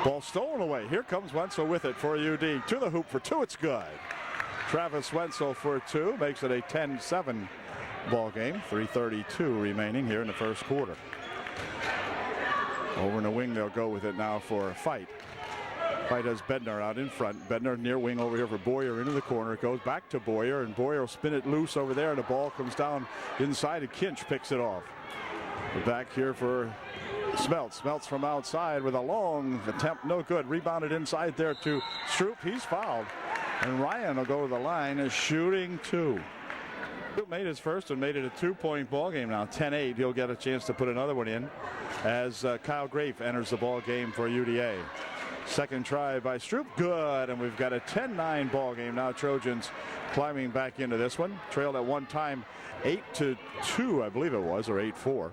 Ball stolen away. Here comes Wenzel with it for UD. To the hoop for two. It's good. Travis Wenzel for two. Makes it a 10-7 ball game. 3:32 remaining here in the first quarter. Over in the wing, they'll go with it now for a Fight. Fight has Bednar out in front. Bednar near wing over here for Boyer into the corner. It goes back to Boyer, and Boyer will spin it loose over there. And the ball comes down inside, and Kinch picks it off. We're back here for Smeltz. Smeltz from outside with a long attempt. No good. Rebounded inside there to Stroop. He's fouled. And Ryan will go to the line as shooting two. Stroop made his first and made it a 2-point ball game now. 10-8. He'll get a chance to put another one in as Kyle Grafe enters the ball game for UDA. Second try by Stroop. Good. And we've got a 10-9 ball game now. Trojans climbing back into this one. Trailed at one time 8-2, I believe it was, or 8-4.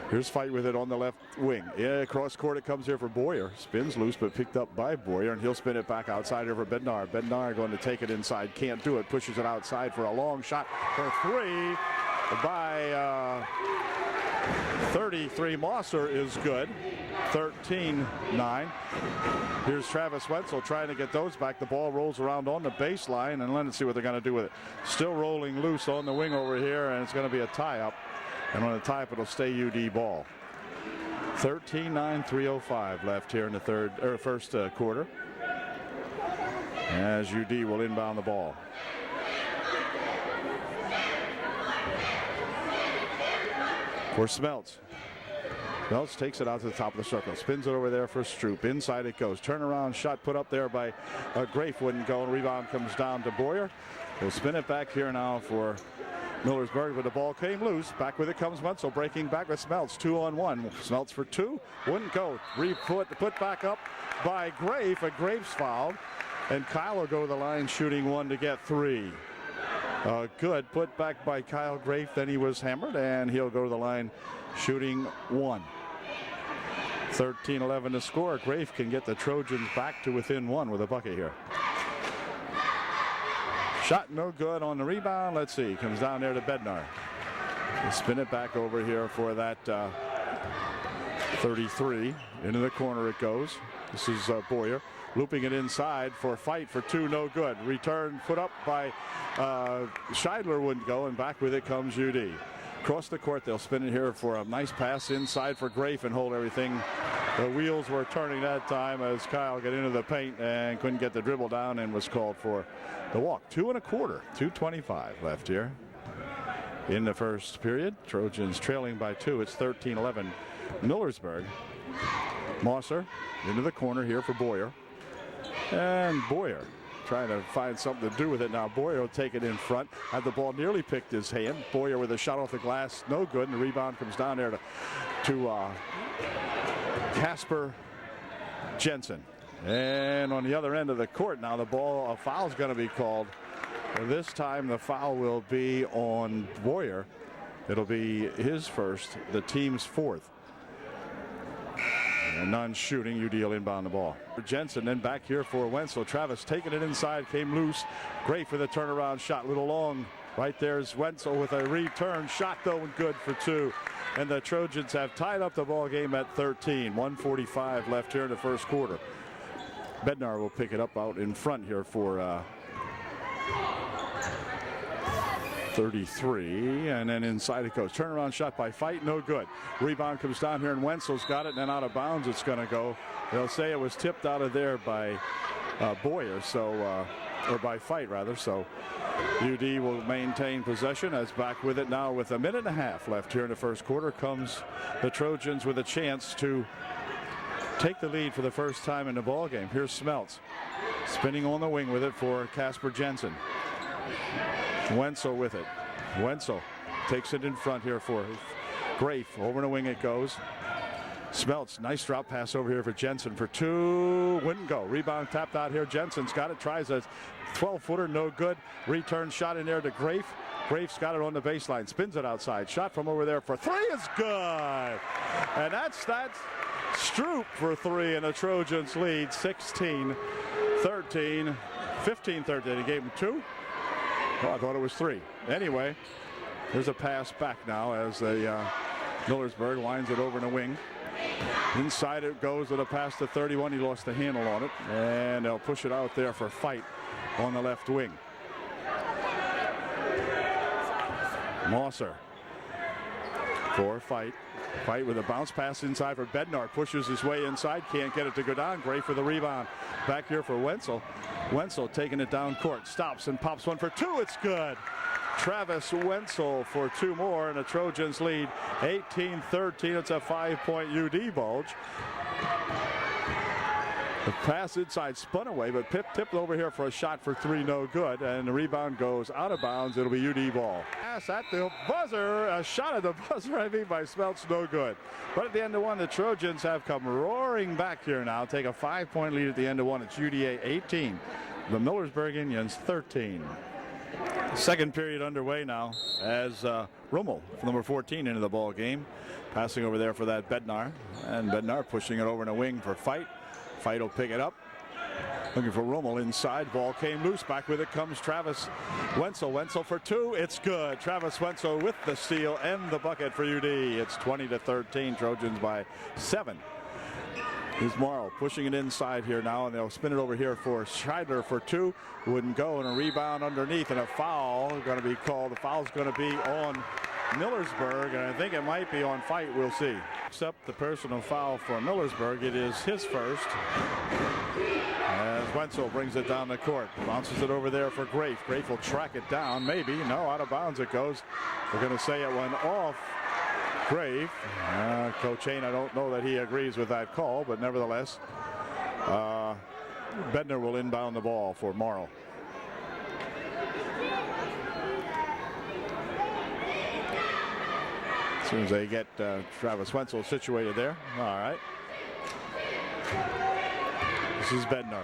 Here's Fight with it on the left wing. Yeah, cross court it comes here for Boyer. Spins loose, but picked up by Boyer, and he'll spin it back outside here for Bednar. Bednar going to take it inside. Can't do it. Pushes it outside for a long shot for three by 33. Mosser is good. 13-9. Here's Travis Wenzel trying to get those back. The ball rolls around on the baseline, and let's see what they're going to do with it. Still rolling loose on the wing over here, and it's going to be a tie-up. And on the tie-up, it'll stay UD ball. 13-9, 3:05 left here in the first quarter. As UD will inbound the ball. For Smeltz. Smeltz takes it out to the top of the circle. Spins it over there for Stroop. Inside it goes. Turnaround shot put up there by Grafe. Wouldn't go. Rebound comes down to Boyer. We'll spin it back here now for Millersburg, but the ball came loose. Back with it comes Wenzel, breaking back with Smeltz. 2-on-1. Smeltz for two. Wouldn't go. Put back up by Grafe. And Grafe's fouled. And Kyle will go to the line shooting one to get three. Good put back by Kyle Grafe. Then he was hammered, and he'll go to the line shooting one. 13-11 to score. Grafe can get the Trojans back to within one with a bucket here. Shot no good on the rebound. Let's see. Comes down there to Bednar. We'll spin it back over here for that 33. Into the corner it goes. This is Boyer. Looping it inside for Fight for two. No good. Return put up by Scheidler. Wouldn't go. And back with it comes UD. Across the court, they'll spin it here for a nice pass inside for Grafe and hold everything. The wheels were turning that time as Kyle got into the paint and couldn't get the dribble down and was called for the walk. 2 1/4, 2:25 left here in the first period. Trojans trailing by 2. It's 13-11 Millersburg. Mosser into the corner here for Boyer. And Boyer trying to find something to do with it now. Boyer will take it in front. Had the ball nearly picked his hand. Boyer with a shot off the glass. No good. And the rebound comes down there to Casper Jensen. And on the other end of the court now, the ball, a foul's going to be called. This time the foul will be on Boyer. It'll be his first, the team's fourth. And none shooting. UD will inbound the ball. Jensen then back here for Wenzel. Travis taking it inside, came loose. Great for the turnaround shot. Little long. Right there's Wenzel with a return shot, though, and good for two. And the Trojans have tied up the ball game at 13. 1:45 left here in the first quarter. Bednar will pick it up out in front here for 33, and then inside it goes. Turnaround shot by Fight, no good. Rebound comes down here, and Wenzel's got it, and then out of bounds it's going to go. They'll say it was tipped out of there by Boyer, so or by Fight rather. So UD will maintain possession. As back with it now with a minute and a half left here in the first quarter comes the Trojans with a chance to take the lead for the first time in the ball game. Here's Smeltz spinning on the wing with it for Casper Jensen. Wenzel with it. Wenzel takes it in front here for Grafe. Over the wing it goes. Smeltz, nice drop pass over here for Jensen for two. Wouldn't go. Rebound tapped out here. Jensen's got it. Tries a 12-footer. No good. Return shot in there to Grafe. Grafe's got it on the baseline. Spins it outside. Shot from over there for three is good. And that's Stroop for three, and the Trojans lead 16-13. 15-13. He gave him two. Oh, I thought it was three. Anyway, there's a pass back now as Millersburg lines it over in the wing. Inside it goes with a pass to 31. He lost the handle on it, and they'll push it out there for Fight on the left wing. Mosser for Fight. Fight with a bounce pass inside for Bednar. Pushes his way inside. Can't get it to go down. Great for the rebound. Back here for Wenzel. Wenzel taking it down court. Stops and pops one for two. It's good. Travis Wenzel for two more, and the Trojans lead 18-13. It's a 5-point UD bulge. The pass inside spun away, but Pip tipped over here for a shot for three, no good, and the rebound goes out of bounds. It'll be UD ball. Pass at the buzzer, a shot at the buzzer, I mean, by Smeltz, no good. But at the end of one, the Trojans have come roaring back here now. Take a 5-point lead at the end of one. It's UDA 18, the Millersburg Indians 13. Second period underway now as Rummel, number 14, into the ball game. Passing over there for that Bednar, and Bednar pushing it over in a wing for Fight. Fight will pick it up. Looking for Rummel inside. Ball came loose. Back with it comes Travis Wenzel. Wenzel for two. It's good. Travis Wenzel with the steal and the bucket for UD. It's 20-13. Trojans by 7. Here's Morrow pushing it inside here now, and they'll spin it over here for Scheidler for two. Wouldn't go, and a rebound underneath, and a foul going to be called. The foul's going to be on Millersburg, and I think it might be on Fight. We'll see. Except the personal foul for Millersburg. It is his first. As Wenzel brings it down the court. Bounces it over there for Grafe. Grafe will track it down. Maybe. No, out of bounds it goes. We're going to say it went off Grafe. Coach Hain, I don't know that he agrees with that call, but nevertheless, Bednar will inbound the ball for Morrow. As soon as they get Travis Wenzel situated there. All right. This is Bednar.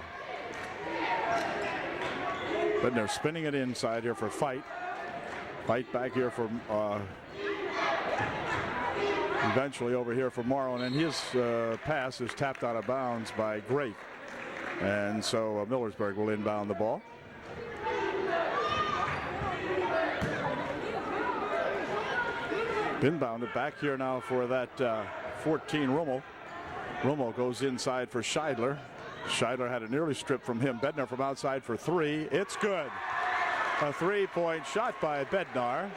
Bednar spinning it inside here for Fight. Fight back here for eventually over here for Morrow, and his pass is tapped out of bounds by Grafe. And so Millersburg will inbound the ball. Inbounded back here now for that 14 Rummel. Rummel goes inside for Scheidler. Scheidler had a nearly strip from him. Bednar from outside for three. It's good. A three-point shot by Bednar.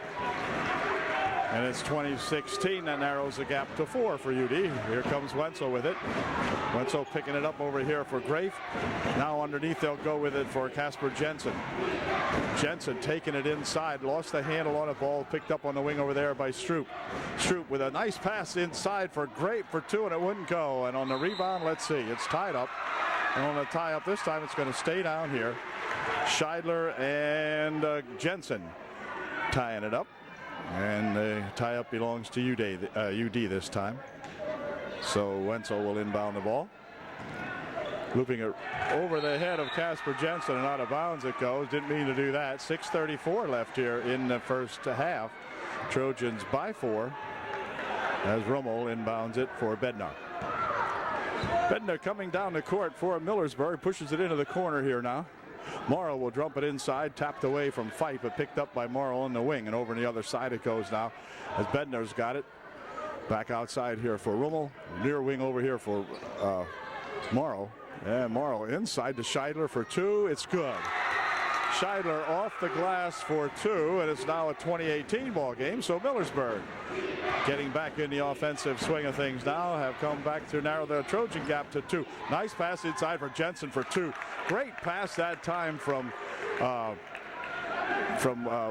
And it's 20-16. That narrows the gap to 4 for UD. Here comes Wenzel with it. Wenzel picking it up over here for Grafe. Now underneath they'll go with it for Casper Jensen. Jensen taking it inside. Lost the handle on a ball. Picked up on the wing over there by Stroop. Stroop with a nice pass inside for Grafe for two, and it wouldn't go. And on the rebound, let's see. It's tied up. And on the tie up this time, it's going to stay down here. Scheidler and Jensen tying it up. And the tie-up belongs to UD this time. So Wenzel will inbound the ball. Looping it over the head of Casper Jensen, and out of bounds it goes. Didn't mean to do that. 6:34 left here in the first half. Trojans by 4 as Rummel inbounds it for Bednar. Bednar coming down the court for Millersburg. Pushes it into the corner here now. Morrow will dump it inside, tapped away from Fight, but picked up by Morrow on the wing, and over on the other side it goes now as Bednar's got it. Back outside here for Rummel. Near wing over here for Morrow. And Morrow inside to Scheidler for two. It's good. Scheidler off the glass for two, and it's now a 2018 ball game. So Millersburg getting back in the offensive swing of things now, have come back to narrow the Trojan gap to 2. Nice pass inside for Jensen for 2. Great pass that time from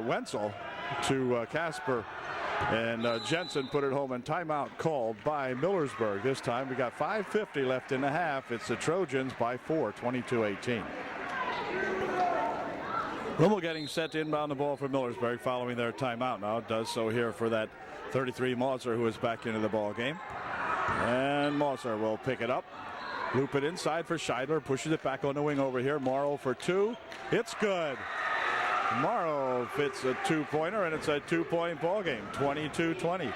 Wenzel to Casper, and Jensen put it home, and timeout called by Millersburg. This time we got 5:50 left in the half. It's the Trojans by 4, 22-18. Rummel getting set to inbound the ball for Millersburg following their timeout now. Does so here for that 33 Mauser, who is back into the ball game. And Mosser will pick it up. Loop it inside for Scheidler. Pushes it back on the wing over here. Morrow for two. It's good. Morrow fits a two-pointer, and it's a two-point ball game, 22-20.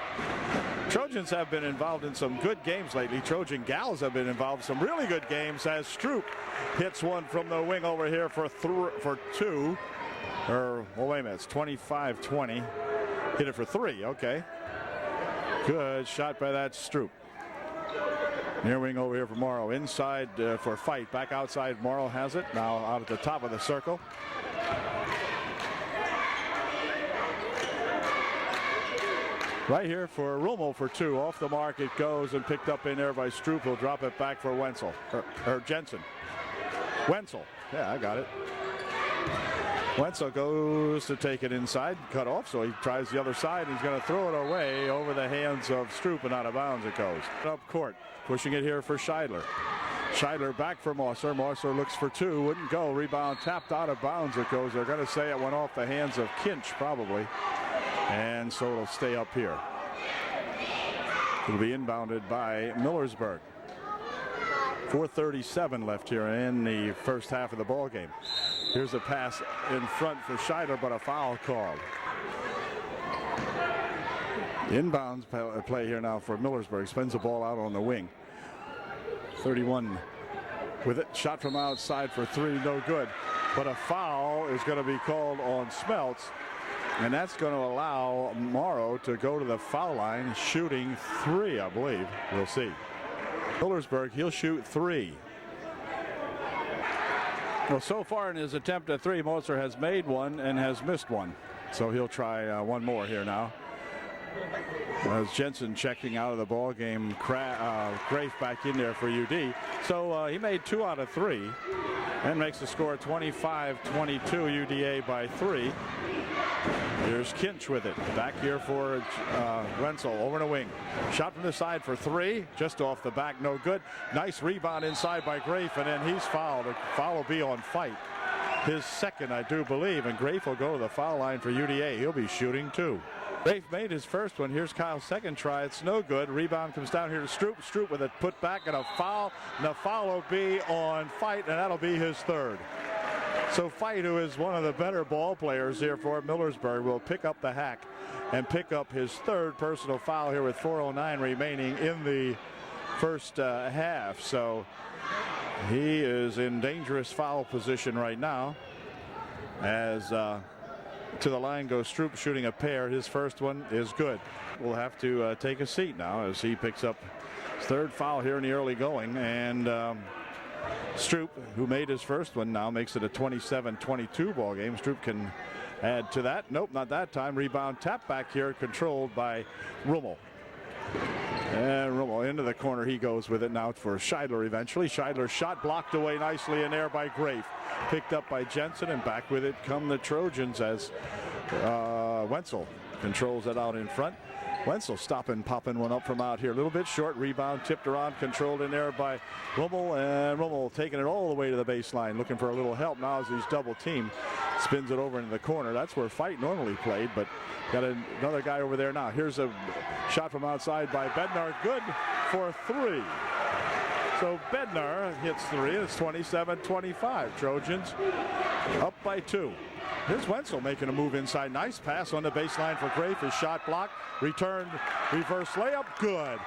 Trojans have been involved in some good games lately. Trojan gals have been involved in some really good games as Stroop hits one from the wing over here for two. Or, well, wait a minute, it's 25-20. Hit it for three, okay. Good shot by that Stroop. Near wing over here for Morrow. Inside for Fight. Back outside. Morrow has it. Now out at the top of the circle. Right here for Rummel for two. Off the mark it goes and picked up in there by Stroop. He'll drop it back for Wenzel. Or Jensen. Wenzel. Yeah, I got it. Wenzel goes to take it inside, cut off, so he tries the other side. He's going to throw it away over the hands of Stroop, and out of bounds it goes. Up court, pushing it here for Scheidler. Scheidler back for Mosser. Mosser looks for two, wouldn't go. Rebound tapped out of bounds it goes. They're going to say it went off the hands of Kinch probably, and so it'll stay up here. It'll be inbounded by Millersburg. 4:37 left here in the first half of the ball game. Here's a pass in front for Scheidler, but a foul called. Inbounds play here now for Millersburg. Spins the ball out on the wing. 31 with it. Shot from outside for three, no good. But a foul is going to be called on Smeltz, and that's going to allow Morrow to go to the foul line, shooting three, I believe. We'll see. Millersburg, he'll shoot three. Well, so far in his attempt at three, Mosser has made one and has missed one. So he'll try one more here now. As Jensen checking out of the ball game, Grafe back in there for UD. So he made 2 out of 3 and makes the score 25-22, UDA by 3. Here's Kinch with it. Back here for Wenzel over the wing. Shot from the side for 3. Just off the back, no good. Nice rebound inside by Grafe, and then he's fouled. A foul will be on Fight. His second, I do believe, and Grafe will go to the foul line for UDA. He'll be shooting 2. Grafe made his first one. Here's Kyle's second try. It's no good. Rebound comes down here to Stroop. Stroop with a put back and a foul. And the foul will be on Fight, and that'll be his third. So Fight, who is one of the better ball players here for Millersburg, will pick up the hack and pick up his third personal foul here with 4:09 remaining in the first half. So he is in dangerous foul position right now as to the line goes Stroop, shooting a pair. His first one is good. We'll have to take a seat now as he picks up his third foul here in the early going, and Stroop, who made his first one, now makes it a 27-22 ball game. Stroop can add to that. Nope, not that time. Rebound tap back here, controlled by Rummel. And Rummel into the corner. He goes with it now for Scheidler eventually. Scheidler's shot blocked away nicely in there by Grafe. Picked up by Jensen, and back with it come the Trojans as Wenzel controls it out in front. Wenzel stopping, popping one up from out here. A little bit short. Rebound tipped around, controlled in there by Rummel, and Rummel taking it all the way to the baseline, looking for a little help now as he's double teamed. Spins it over into the corner. That's where Fight normally played, but got another guy over there now. Here's a shot from outside by Bednar. Good for 3. So Bednar hits 3. It's 27-25. Trojans up by 2. Here's Wenzel making a move inside. Nice pass on the baseline for Grafe. His shot blocked. Returned. Reverse layup. Good.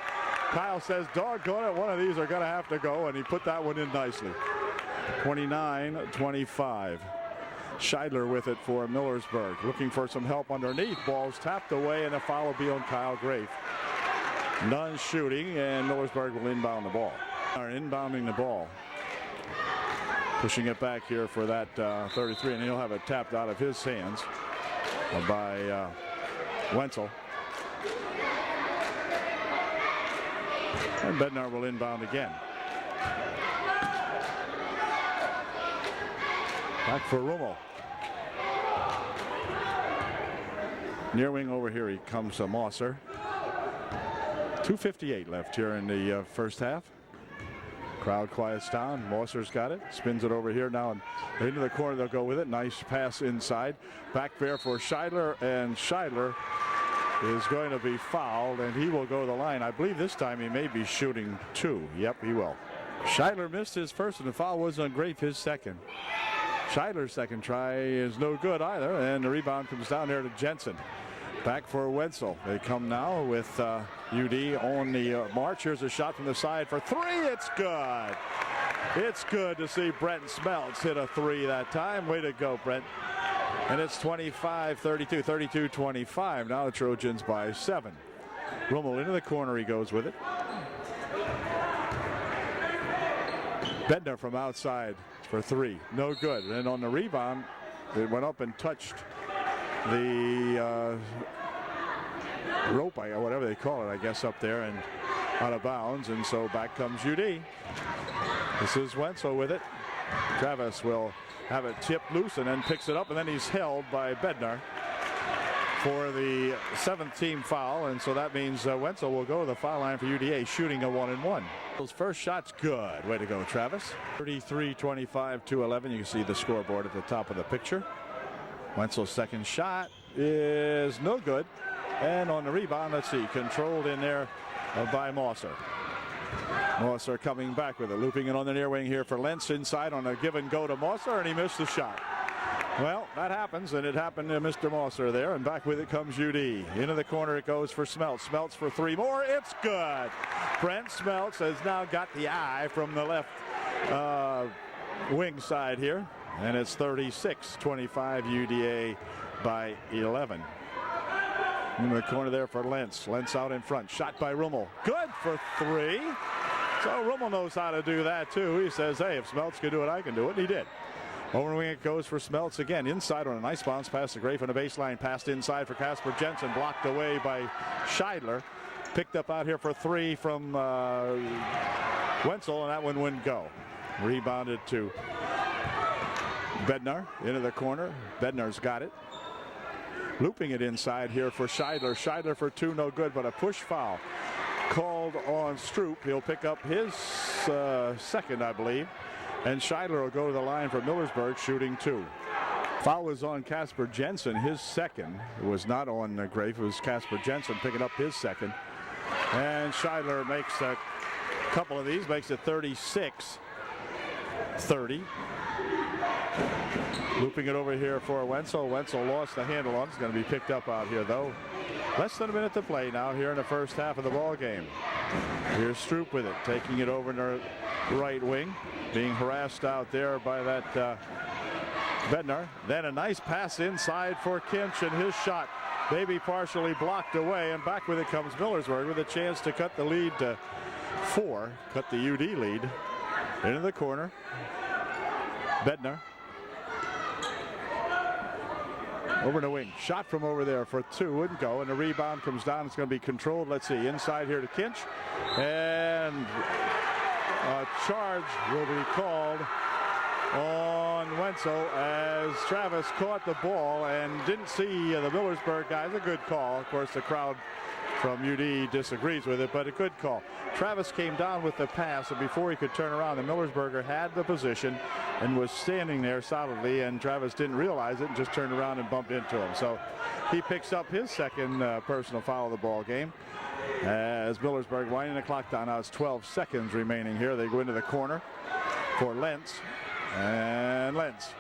Kyle says, doggone it, one of these are going to have to go, and he put that one in nicely. 29-25. Scheidler with it for Millersburg. Looking for some help underneath. Ball's tapped away, and a foul will be on Kyle Grafe. None shooting, and Millersburg will inbound the ball. Are inbounding the ball. Pushing it back here for that 33, and he'll have it tapped out of his hands by Wenzel. And Bednar will inbound again. Back for Rummel. Near wing over here, he comes to Mosser. 2:58 left here in the first half. Crowd quiets down. Mosser's got it. Spins it over here now and into the corner. They'll go with it. Nice pass inside. Back there for Scheidler, and Scheidler is going to be fouled, and he will go to the line. I believe this time he may be shooting 2. Yep, he will. Scheidler missed his first, and the foul was on Grafe, his second. Scheidler's second try is no good either, and the rebound comes down there to Jensen. Back for Wenzel. They come now with UD on the march. Here's a shot from the side for 3. It's good. It's good to see Brent Smeltz hit a 3 that time. Way to go, Brent. And it's 25-32, 32-25. Now the Trojans by 7. Rummel into the corner. He goes with it. Bednar from outside for 3. No good. And on the rebound, it went up and touched the rope, or whatever they call it, I guess, up there and out of bounds. And so back comes UD. This is Wenzel with it. Travis will have it tipped loose and then picks it up, and then he's held by Bednar for the 7th team foul. And so that means Wenzel will go to the foul line for UDA, shooting a 1-and-1. His first shot's good. Way to go, Travis. 33-25-11. You can see the scoreboard at the top of the picture. Wenzel's second shot is no good. And on the rebound, let's see, controlled in there by Mosser. Mosser coming back with it, looping it on the near wing here for Lentz inside on a give and go to Mosser, and he missed the shot. Well, that happens, and it happened to Mr. Mosser there, and back with it comes UD. Into the corner it goes for Smeltz. Smeltz for 3 more. It's good. Brent Smeltz has now got the eye from the left wing side here, and it's 36-25 UDA by 11. In the corner there for Lentz. Lentz out in front. Shot by Rummel. Good for 3. So Rummel knows how to do that too. He says, hey, if Smeltz can do it, I can do it. And he did. Over the wing it goes for Smeltz again. Inside on a nice bounce pass to Grafe on the baseline. Passed inside for Casper Jensen. Blocked away by Scheidler. Picked up out here for 3 from Wenzel, and that one wouldn't go. Rebounded to Bednar into the corner. Bednar's got it. Looping it inside here for Scheidler. Scheidler for 2, no good, but a push foul called on Stroop. He'll pick up his second, I believe. And Scheidler will go to the line for Millersburg, shooting 2. Foul was on Casper Jensen, his second. It was not on Grafe. It was Casper Jensen picking up his second. And Scheidler makes a couple of these, makes it 36-30. Looping it over here for Wenzel. Wenzel lost the handle on it. It's going to be picked up out here, though. Less than a minute to play now here in the first half of the ball game. Here's Stroop with it, taking it over in the right wing, being harassed out there by that Bednar. Then a nice pass inside for Kinch, and his shot maybe partially blocked away, and back with it comes Millersburg with a chance to cut the lead to 4, cut the UD lead. Into the corner. Bednar. Over the wing. Shot from over there for 2. Wouldn't go. And the rebound comes down. It's going to be controlled. Let's see. Inside here to Kinch. And a charge will be called on Wenzel as Travis caught the ball and didn't see the Millersburg guys. A good call. Of course, the crowd from UD disagrees with it, but a good call. Travis came down with the pass, and before he could turn around, the Millersburger had the position and was standing there solidly, and Travis didn't realize it and just turned around and bumped into him. So he picks up his second personal foul of the ball game as Millersburg winding the clock down. Now it's 12 seconds remaining here. They go into the corner for Lentz, and Lentz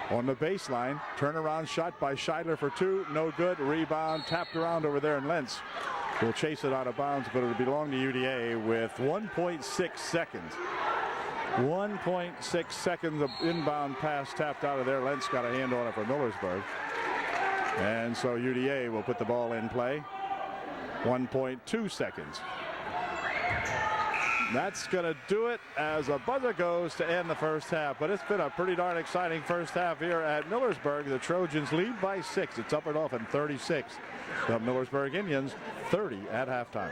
on the baseline. Turnaround shot by Scheidler for 2. No good. Rebound tapped around over there, and Lentz will chase it out of bounds, but it'll belong to UDA with 1.6 seconds. 1.6 seconds of inbound pass tapped out of there. Lentz got a hand on it for Millersburg. And so UDA will put the ball in play. 1.2 seconds. That's going to do it as a buzzer goes to end the first half. But it's been a pretty darn exciting first half here at Millersburg. The Trojans lead by 6. It's up and off in 36. The Millersburg Indians 30 at halftime.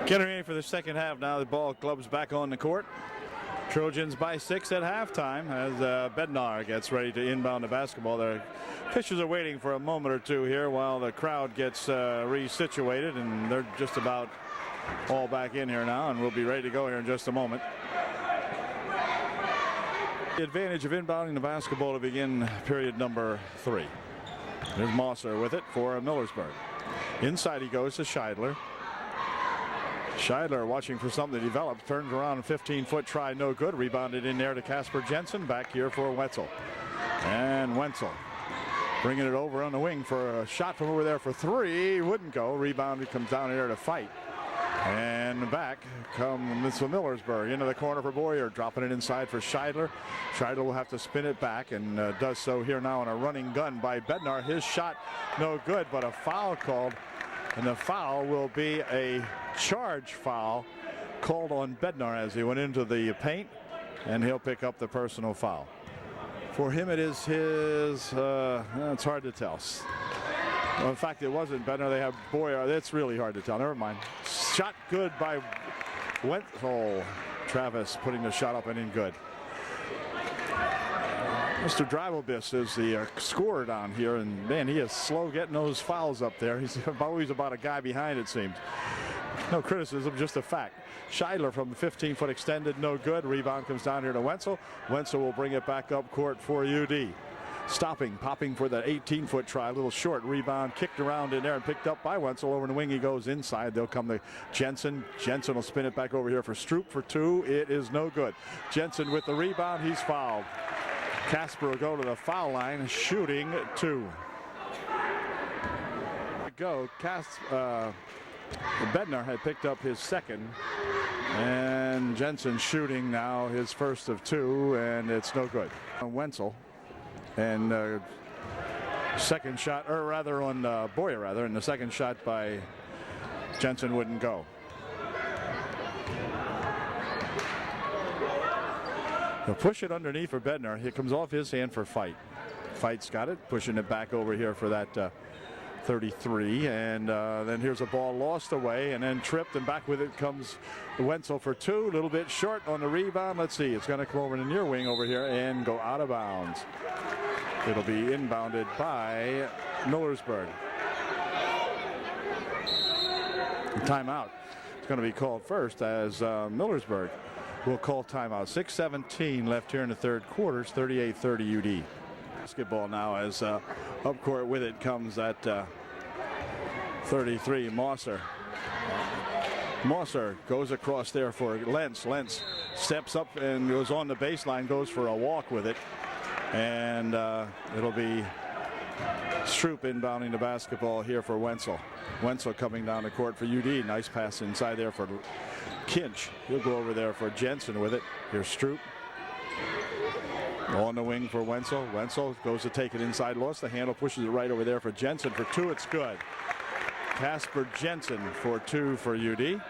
Getting ready for the second half now. The ball clubs back on the court. Trojans by 6 at halftime as Bednar gets ready to inbound the basketball. The officials are waiting for a moment or two here while the crowd gets resituated, and they're just about all back in here now, and we'll be ready to go here in just a moment. The advantage of inbounding the basketball to begin period number 3. There's Mosser with it for Millersburg. Inside he goes to Scheidler. Scheidler watching for something to develop. Turns around, 15-foot try, no good. Rebounded in there to Casper Jensen. Back here for Wetzel. And Wetzel bringing it over on the wing for a shot from over there for 3. Wouldn't go. Rebound comes down here to fight. And back comes Millersburg into the corner for Boyer, dropping it inside for Scheidler. Scheidler will have to spin it back and does so here now on a running gun by Bednar. His shot no good, but a foul called, and the foul will be a charge foul called on Bednar as he went into the paint, and he'll pick up the personal foul. For him it is his, it's hard to tell. Well, in fact, it wasn't Bednar. They have Boyer. It's really hard to tell. Never mind. Shot good by Wetzel. Travis putting the shot up and in good. Mr. Drivobis is the scorer down here, and man, he is slow getting those fouls up there. He's always about a guy behind, it seems. No criticism, just a fact. Scheidler from the 15-foot extended, no good. Rebound comes down here to Wetzel. Wetzel will bring it back up court for UD. Stopping, popping for the 18-foot try, a little short. Rebound kicked around in there and picked up by Wetzel. Over the wing he goes inside. They'll come to Jensen. Jensen will spin it back over here for Stroop for 2. It is no good. Jensen with the rebound. He's fouled. Casper will go to the foul line, shooting 2. Bednar had picked up his second, and Jensen shooting now his first of 2, and it's no good. Wetzel. And second shot, or rather on Boyer rather, and the second shot by Jensen wouldn't go. He'll push it underneath for Bednar. It comes off his hand for Fight. Fight's got it, pushing it back over here for that 33, and then here's a ball lost away and then tripped, and back with it comes Wetzel for 2. A little bit short on the rebound. Let's see, it's going to come over in the near wing over here and go out of bounds. It'll be inbounded by Millersburg. Timeout. It's going to be called first as Millersburg will call timeout. 6:17 left here in the third quarter. It's 38-30 UD. Basketball now as up court with it comes at 33, Mosser. Mosser goes across there for Lentz. Lentz steps up and goes on the baseline, goes for a walk with it. And it'll be Stroop inbounding the basketball here for Wetzel. Wetzel coming down the court for UD. Nice pass inside there for Kinch. He'll go over there for Jensen with it. Here's Stroop. On the wing for Wetzel. Wetzel goes to take it inside. Lost the handle. Pushes it right over there for Jensen for 2. It's good. Casper Jensen for 2 for UD.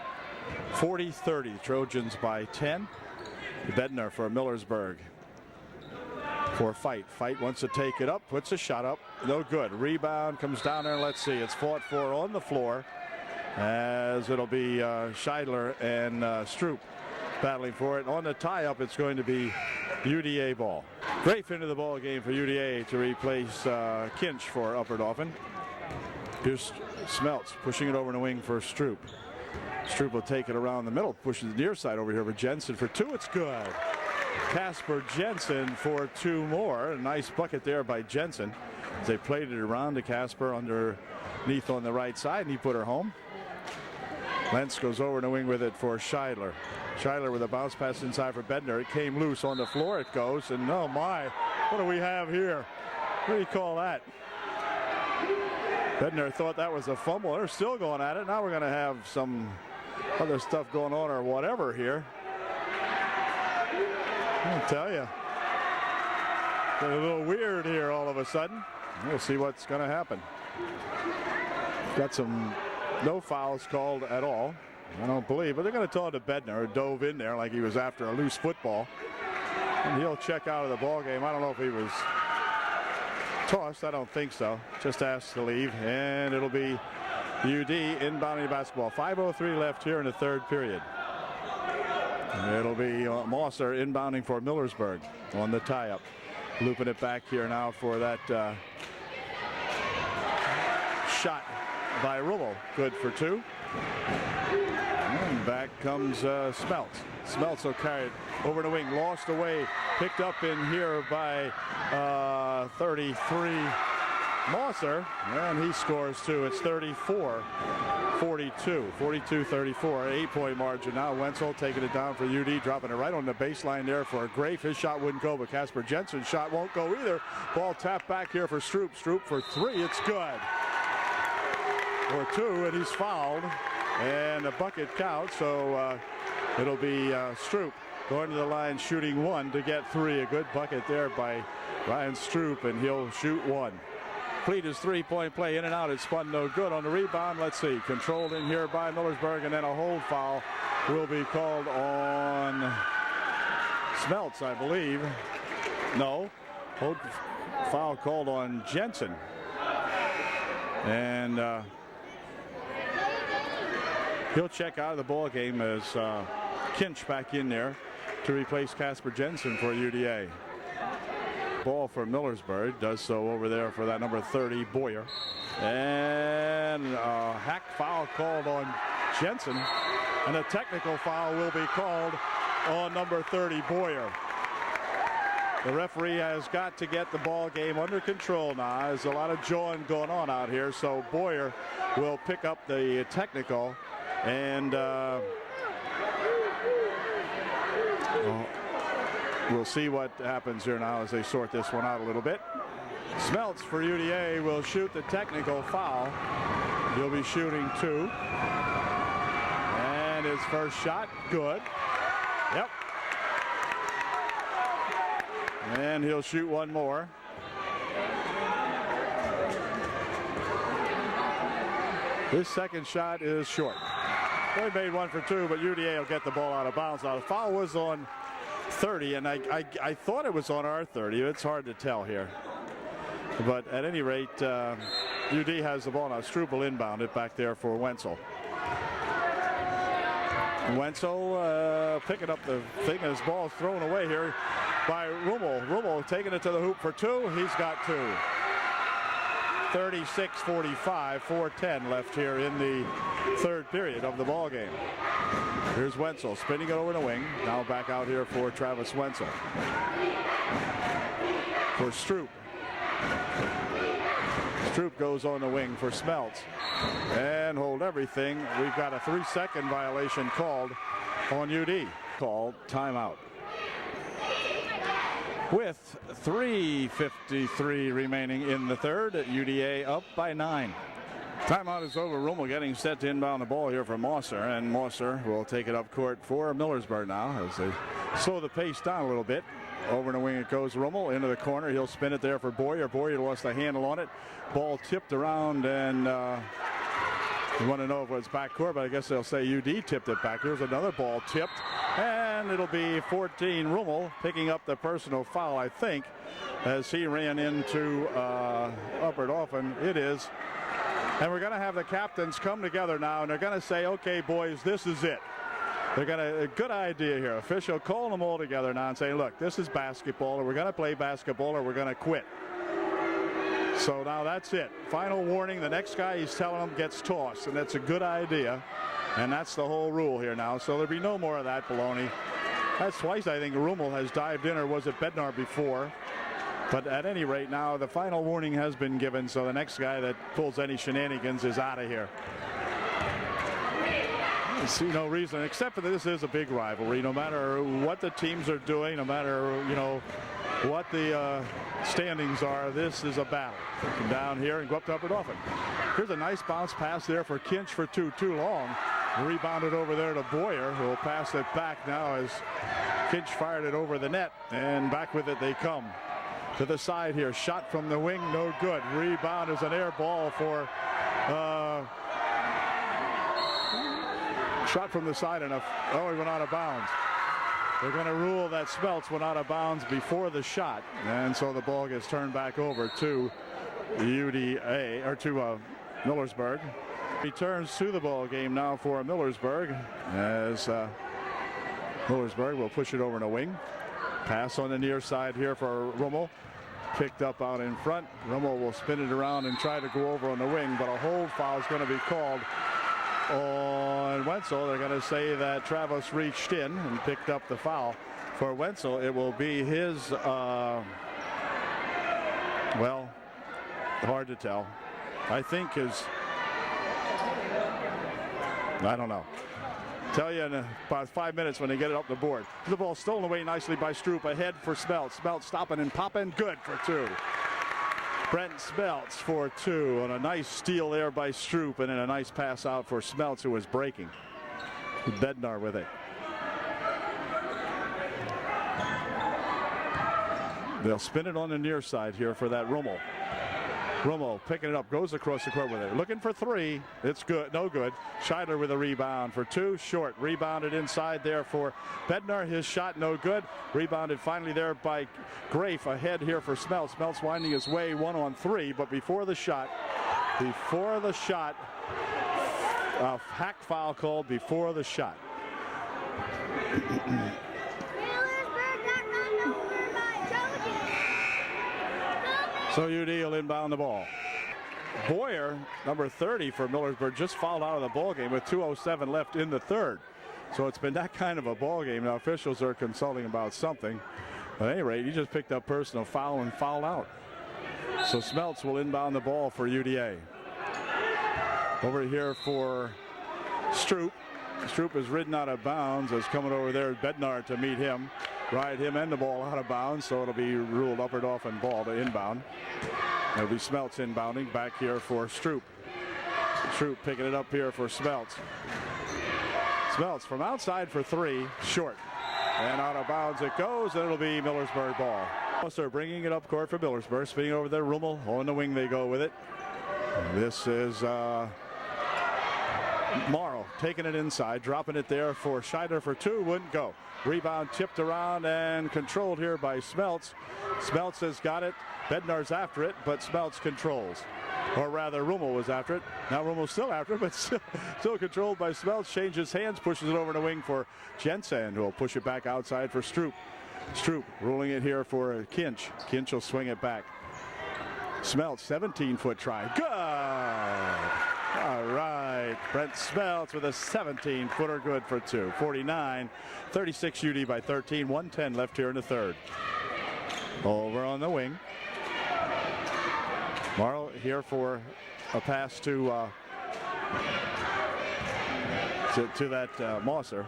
40-30. Trojans by 10. Bednar for Millersburg. For Fight. Fight wants to take it up. Puts a shot up. No good. Rebound comes down there. Let's see. It's fought for on the floor. As it'll be Scheidler and Stroop battling for it. On the tie-up, it's going to be UDA ball. Great fin of the ball game for UDA to replace Kinch for Upper Dauphin. Here's Smeltz pushing it over in the wing for Stroop. Stroop will take it around the middle, pushes the near side over here for Jensen for 2. It's good. Casper Jensen for 2 more. A nice bucket there by Jensen. As they played it around to Casper underneath on the right side, and he put her home. Lentz goes over in the wing with it for Scheidler. Scheidler with a bounce pass inside for Bednar. It came loose on the floor. It goes, and oh my, what do we have here? What do you call that? Bednar thought that was a fumble. They're still going at it. Now we're going to have some other stuff going on or whatever here. I'll tell you. It's a little weird here all of a sudden. We'll see what's going to happen. Got some no fouls called at all, I don't believe, but they're going to tell it to Bednar, who dove in there like he was after a loose football. And he'll check out of the ball game. I don't know if he was tossed. I don't think so. Just asked to leave, and it'll be UD inbounding basketball. 5:03 left here in the third period. It'll be Mosser inbounding for Millersburg on the tie-up. Looping it back here now for that shot by Rummel. Good for 2. And back comes Smeltz. Smeltz will carry it over the wing, lost away, picked up in here by 33 Mosser, and he scores too. It's 34-42, 42-34, 8-point margin now. Wenzel taking it down for UD, dropping it right on the baseline there for Grafe. His shot wouldn't go, but Casper Jensen's shot won't go either. Ball tapped back here for Stroop. Stroop for three, it's good. For two, and he's fouled, and the bucket counts, so it'll be Stroop going to the line, shooting one to get three. A good bucket there by Ryan Stroop, and he'll shoot one. Complete his three-point play, in and out. It's spun no good. On the rebound, let's see, controlled in here by Millersburg, and then a hold foul will be called on Smeltz, I believe. No, hold foul called on Jensen, and he'll check out of the ball game as Kinch back in there to replace Casper Jensen for UDA. Ball for Millersburg, does so over there for that number 30 Boyer, and a hack foul called on Jensen, and a technical foul will be called on number 30 Boyer. The referee has got to get the ball game under control now. There's a lot of jawing going on out here, so Boyer will pick up the technical, and we'll see what happens here now as they sort this one out a little bit. Smeltz for UDA will shoot the technical foul. He'll be shooting two. And his first shot, good. Yep. And he'll shoot one more. His second shot is short. They made one for two, but UDA will get the ball out of bounds. Now the foul was on 30, and I thought it was on our 30. It's hard to tell here, but at any rate, UD has the ball now. Struble inbound it back there for Wenzel. Wenzel picking up the thing, and his ball thrown away here by Rummel. Rummel taking it to the hoop for two. He's got two. 36-45, 4:10 left here in the third period of the ball game. Here's Wenzel spinning it over the wing. Now back out here for Travis Wenzel. For Stroop. Stroop goes on the wing for Smeltz. And hold everything. We've got a 3-second violation called on UD. Called timeout. With 3:53 remaining in the third, UDA up by 9. Timeout is over. Rummel getting set to inbound the ball here for Mosser, and Mosser will take it up court for Millersburg now as they slow the pace down a little bit. Over the wing it goes. Rummel into the corner. He'll spin it there for Boyer. Boyer lost the handle on it. Ball tipped around, and you want to know if it was backcourt, but I guess they'll say UD tipped it back. Here's another ball tipped, and it'll be 14 Rummel picking up the personal foul, I think, as he ran into Upper Dauphin. It is. And we're going to have the captains come together now, and they're going to say, okay, boys, this is it. They're going to, a good idea here. Official calling them all together now and saying, look, this is basketball, or we're going to play basketball, or we're going to quit. So now that's it. Final warning. The next guy he's telling them gets tossed, and that's a good idea. And that's the whole rule here now. So there'll be no more of that baloney. That's twice I think Rummel has dived in, or was it Bednar before? But at any rate now, the final warning has been given, so the next guy that pulls any shenanigans is out of here. I see no reason, except for this is a big rivalry. No matter what the teams are doing, no matter, you know, what the standings are, this is a battle. Come down here and go up to Upper Dauphin. Here's a nice bounce pass there for Kinch for two. Too long. Rebounded over there to Boyer, who will pass it back now as Kinch fired it over the net, and back with it they come. To the side here, shot from the wing, no good. Rebound is an air ball for shot from the side, and he went out of bounds. They're going to rule that Smeltz went out of bounds before the shot, and so the ball gets turned back over to UDA, or to Millersburg. Returns to the ball game now for Millersburg, as Millersburg will push it over in a wing. Pass on the near side here for Rummel. Picked up out in front. Rummel will spin it around and try to go over on the wing, but a hold foul is going to be called on Wenzel. They're going to say that Travis reached in and picked up the foul for Wenzel. It will be his, well, hard to tell. I think his, I don't know. Tell you in about 5 minutes when they get it up the board. The ball stolen away nicely by Stroop. Ahead for Smeltz. Smeltz stopping and popping. Good for two. Brent Smeltz for two on a nice steal there by Stroop, and then a nice pass out for Smeltz, who was breaking. Bednar with it. They'll spin it on the near side here for that Rummel. Rummel picking it up, goes across the court with it. Looking for three. It's good. No good. Scheidler with a rebound for two. Short. Rebounded inside there for Bednar. His shot no good. Rebounded finally there by Grafe. Ahead here for Smeltz. Smeltz winding his way 1-on-3, but before the shot, a hack foul called before the shot. So UD will inbound the ball. Boyer, number 30 for Millersburg, just fouled out of the ball game with 2:07 left in the third. So it's been that kind of a ball game. Now officials are consulting about something. At any rate, he just picked up personal foul and fouled out. So Smeltz will inbound the ball for UDA. Over here for Stroop. Stroop is ridden out of bounds. Is coming over there Bednar to meet him. Ride him and the ball out of bounds, so it'll be ruled up and off and ball to inbound. It'll be Smeltz inbounding back here for Stroop. Stroop picking it up here for Smeltz. Smeltz from outside for three, short. And out of bounds it goes, and it'll be Millersburg ball. So bringing it up court for Millersburg, spinning over there, Rummel on the wing they go with it. This is Morrow taking it inside, dropping it there for Scheidler for two, wouldn't go. Rebound tipped around and controlled here by Smeltz. Smeltz has got it. Bednar's after it, but Smeltz controls. Or rather, Rummel was after it. Now Rummel's still after it, but still controlled by Smeltz. Changes hands, pushes it over the wing for Jensen, who will push it back outside for Stroop. Stroop ruling it here for Kinch. Kinch will swing it back. Smeltz, 17-foot try. Good! All right, Brent Smeltz with a 17-footer, good for two. 49-36 UD by 13, 1:10 left here in the third. Over on the wing. Morrow here for a pass to that Mosser.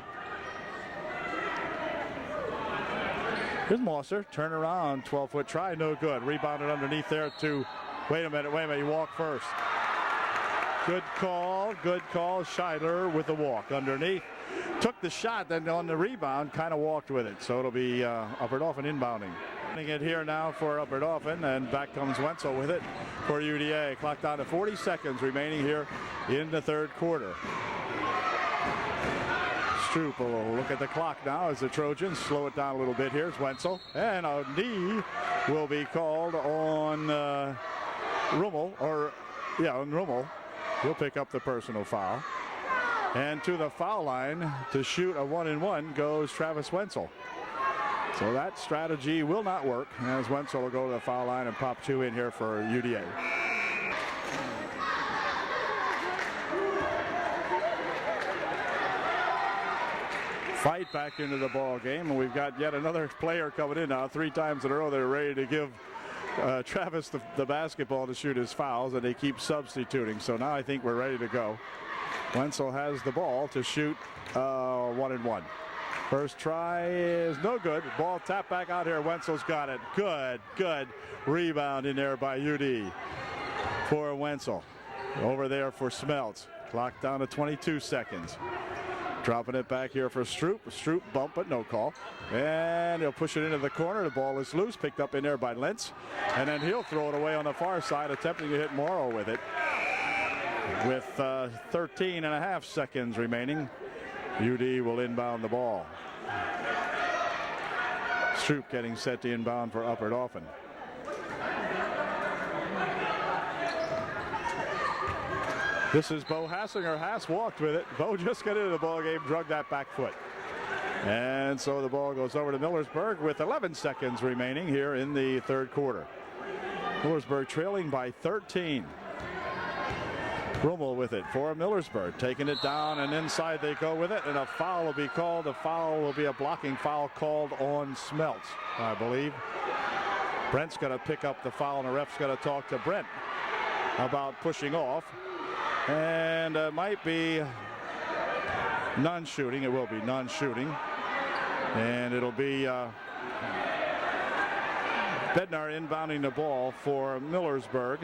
Here's Mosser, turn around, 12-foot try, no good. Rebounded underneath there to, wait a minute, he walked first. Good call. Scheidler with the walk underneath. Took the shot, then on the rebound, kind of walked with it. So it'll be Upperdoffen inbounding. It here now for Upperdoffen, and back comes Wenzel with it for UDA. Clock down to 40 seconds remaining here in the third quarter. Stroop will look at the clock now as the Trojans slow it down a little bit. Here's Wenzel, and a knee will be called on Rummel, on Rummel. He'll pick up the personal foul. And to the foul line to shoot a 1-and-1 goes Travis Wenzel. So that strategy will not work, as Wenzel will go to the foul line and pop two in here for UDA. Fight back into the ball game, and we've got yet another player coming in now. 3 times in a row they're ready to give Travis the basketball to shoot his fouls, and they keep substituting. So now I think we're ready to go. Wenzel has the ball to shoot 1-and-1. First try is no good. Ball tapped back out here. Wenzel's got it. Good rebound in there by UD for Wenzel. Over there for Smeltz. Clock down to 22 seconds. Dropping it back here for Stroop. Stroop bump, but no call. And he'll push it into the corner. The ball is loose, picked up in there by Lentz. And then he'll throw it away on the far side, attempting to hit Morrow with it. With 13.5 seconds remaining, UD will inbound the ball. Stroop getting set to inbound for Upperdoffen. This is Bo Hassinger. Hass walked with it. Bo just got into the ball game, drug that back foot. And so the ball goes over to Millersburg with 11 seconds remaining here in the third quarter. Millersburg trailing by 13. Rummel with it for Millersburg, taking it down, and inside they go with it, and a foul will be called. A foul will be a blocking foul called on Smeltz, I believe. Brent's going to pick up the foul, and the ref's going to talk to Brent about pushing off. And it might be non-shooting. It will be non-shooting. And it'll be Bednar inbounding the ball for Millersburg.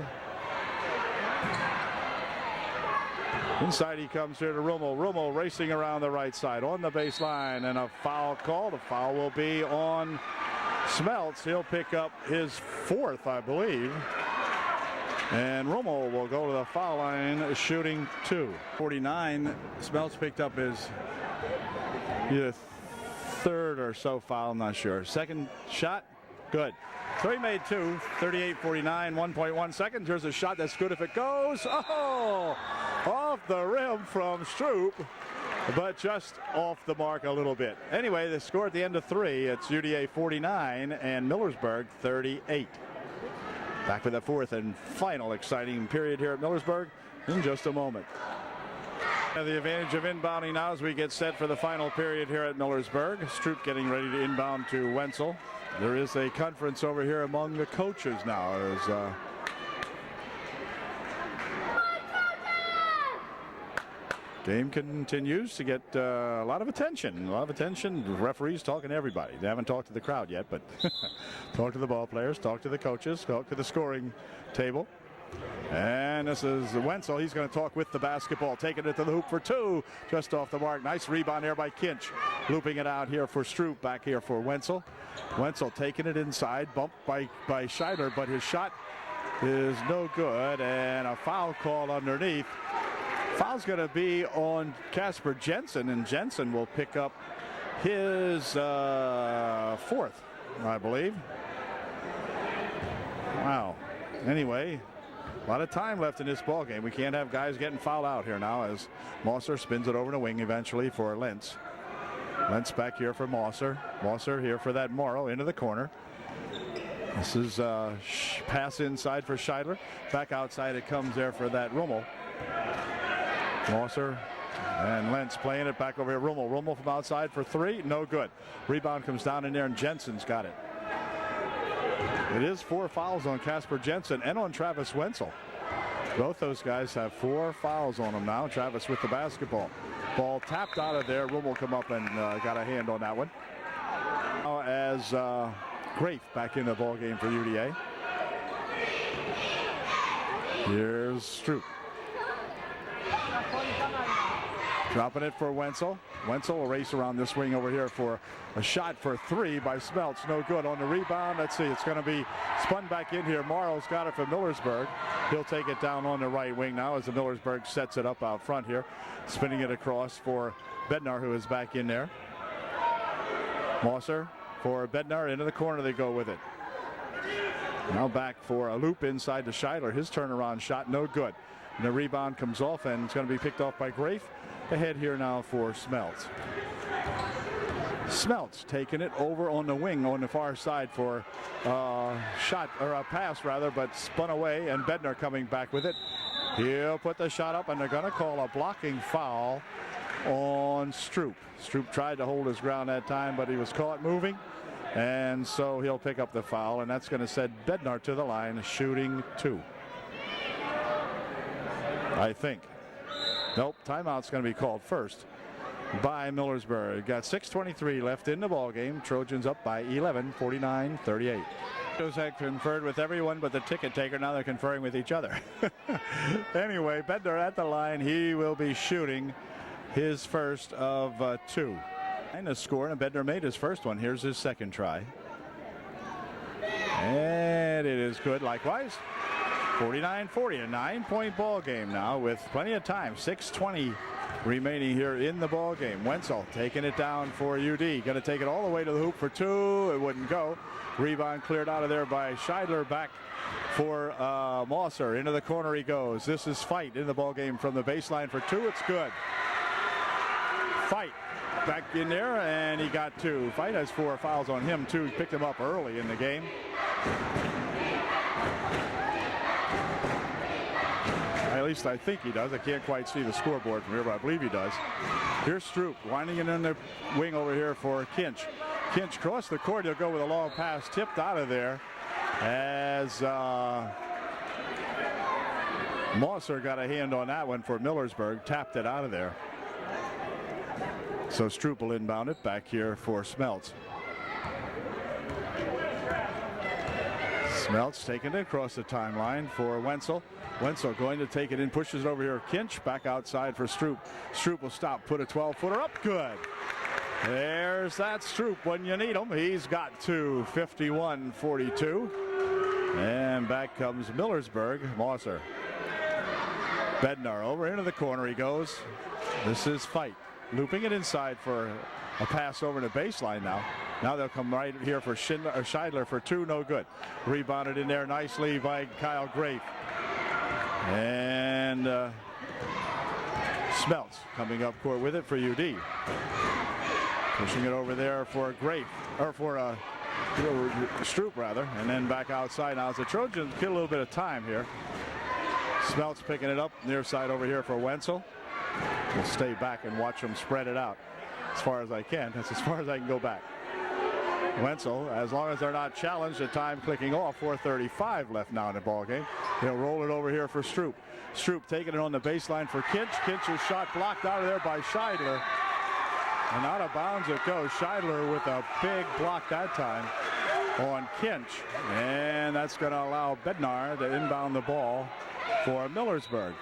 Inside he comes here to Rummel. Rummel racing around the right side on the baseline, and a foul called. A foul will be on Smeltz. He'll pick up his fourth, I believe. And Rummel will go to the foul line, shooting 2. 49. Smeltz picked up his either third or so foul, I'm not sure. Second shot, good. So he made 2, 38-49, 1.1 seconds. Here's a shot that's good if it goes. Oh, off the rim from Stroop, but just off the mark a little bit. Anyway, the score at the end of 3, it's UDA 49 and Millersburg 38. Back with the fourth and final exciting period here at Millersburg in just a moment. The advantage of inbounding now as we get set for the final period here at Millersburg. Stroop getting ready to inbound to Wenzel. There is a conference over here among the coaches now. Game continues to get a lot of attention. The referees talking to everybody. They haven't talked to the crowd yet, but talk to the ball players, talk to the coaches, talk to the scoring table. And this is Wenzel. He's going to talk with the basketball, taking it to the hoop for 2, just off the mark. Nice rebound there by Kinch, looping it out here for Stroop. Back here for Wenzel. Wenzel taking it inside, bumped by Scheidler, but his shot is no good, and a foul call underneath. Foul's going to be on Casper Jensen, and Jensen will pick up his fourth, I believe. Wow. Anyway, a lot of time left in this ball game. We can't have guys getting fouled out here now as Mosser spins it over the wing eventually for Lentz. Lentz back here for Mosser. Mosser here for that Morrow into the corner. This is pass inside for Scheidler. Back outside it comes there for that Rummel. Mosser and Lentz playing it back over here. Rummel. Rummel from outside for 3. No good. Rebound comes down in there, and Jensen's got it. It is 4 fouls on Casper Jensen and on Travis Wenzel. Both those guys have 4 fouls on them now. Travis with the basketball. Ball tapped out of there. Rummel come up and got a hand on that one. Now as Grafe back in the ball game for UDA. Here's Stroop. Dropping it for Wenzel. Wenzel will race around this wing over here for a shot for 3 by Smeltz. No good on the rebound. Let's see. It's going to be spun back in here. Morrow's got it for Millersburg. He'll take it down on the right wing now as the Millersburg sets it up out front here. Spinning it across for Bednar, who is back in there. Mosser for Bednar. Into the corner they go with it. Now back for a loop inside to Scheidler. His turnaround shot no good. And the rebound comes off, and it's going to be picked off by Grafe. Ahead here now for Smeltz. Smeltz taking it over on the wing on the far side for shot, or a pass rather, but spun away, and Bednar coming back with it. He'll put the shot up, and they're going to call a blocking foul on Stroop. Stroop tried to hold his ground that time, but he was caught moving, and so he'll pick up the foul, and that's going to send Bednar to the line, shooting 2. I think. Nope, timeout's going to be called first by Millersburg. Got 6:23 left in the ball game. Trojans up by 11, 49-38. Those had conferred with everyone but the ticket taker. Now they're conferring with each other. Anyway, Bednar at the line. He will be shooting his first of 2. And a score, and Bednar made his first one. Here's his second try. And it is good likewise. 49-40, a 9-point ball game now with plenty of time. 6:20 remaining here in the ball game. Wenzel taking it down for UD. Going to take it all the way to the hoop for 2. It wouldn't go. Rebound cleared out of there by Scheidler. Back for Mosser. Into the corner he goes. This is Fight in the ball game from the baseline for 2. It's good. Fight back in there, and he got 2. Fight has 4 fouls on him too. He picked him up early in the game. least I think he does. I can't quite see the scoreboard from here, but I believe he does. Here's Stroop winding it in the wing over here for Kinch. Kinch crossed the court. He'll go with a long pass, tipped out of there as Mosser got a hand on that one for Millersburg, tapped it out of there. So Stroop will inbound it back here for Smeltz. Smeltz taking it across the timeline for Wenzel. Wenzel going to take it in, pushes it over here. Kinch back outside for Stroop. Stroop will stop, put a 12-footer up, good. There's that Stroop when you need him. He's got two, 51-42. And back comes Millersburg. Mosser. Bednar over into the corner he goes. This is Fight. Looping it inside for a pass over the baseline now. Now they'll come right here for Scheidler for two, no good. Rebounded in there nicely by Kyle Grafe. And Smeltz coming up court with it for UD. Pushing it over there for Grafe, or for Stroop rather, and then back outside. Now as the Trojans get a little bit of time here. Smeltz picking it up near side over here for Wenzel. We'll stay back and watch them spread it out as far as I can. That's as far as I can go back. Wenzel, as long as they're not challenged, the time clicking off. 4:35 left now in the ball game. He'll roll it over here for Stroop. Stroop taking it on the baseline for Kinch. Kinch's shot blocked out of there by Scheidler. And out of bounds it goes. Scheidler with a big block that time on Kinch. And that's going to allow Bednar to inbound the ball for Millersburg.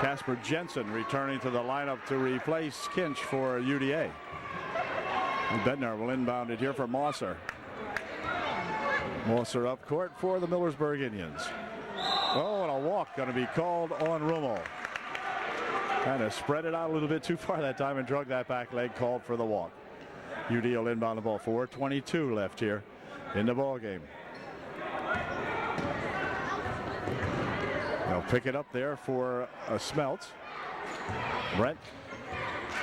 Casper Jensen returning to the lineup to replace Kinch for UDA. And Bednar will inbound it here for Mosser. Mosser up court for the Millersburg Indians. Oh, and a walk going to be called on Rummel. Kind of spread it out a little bit too far that time and drug that back leg, called for the walk. UD will inbound the ball. 4:22 left here in the ball game. They'll pick it up there for Smeltz. Brent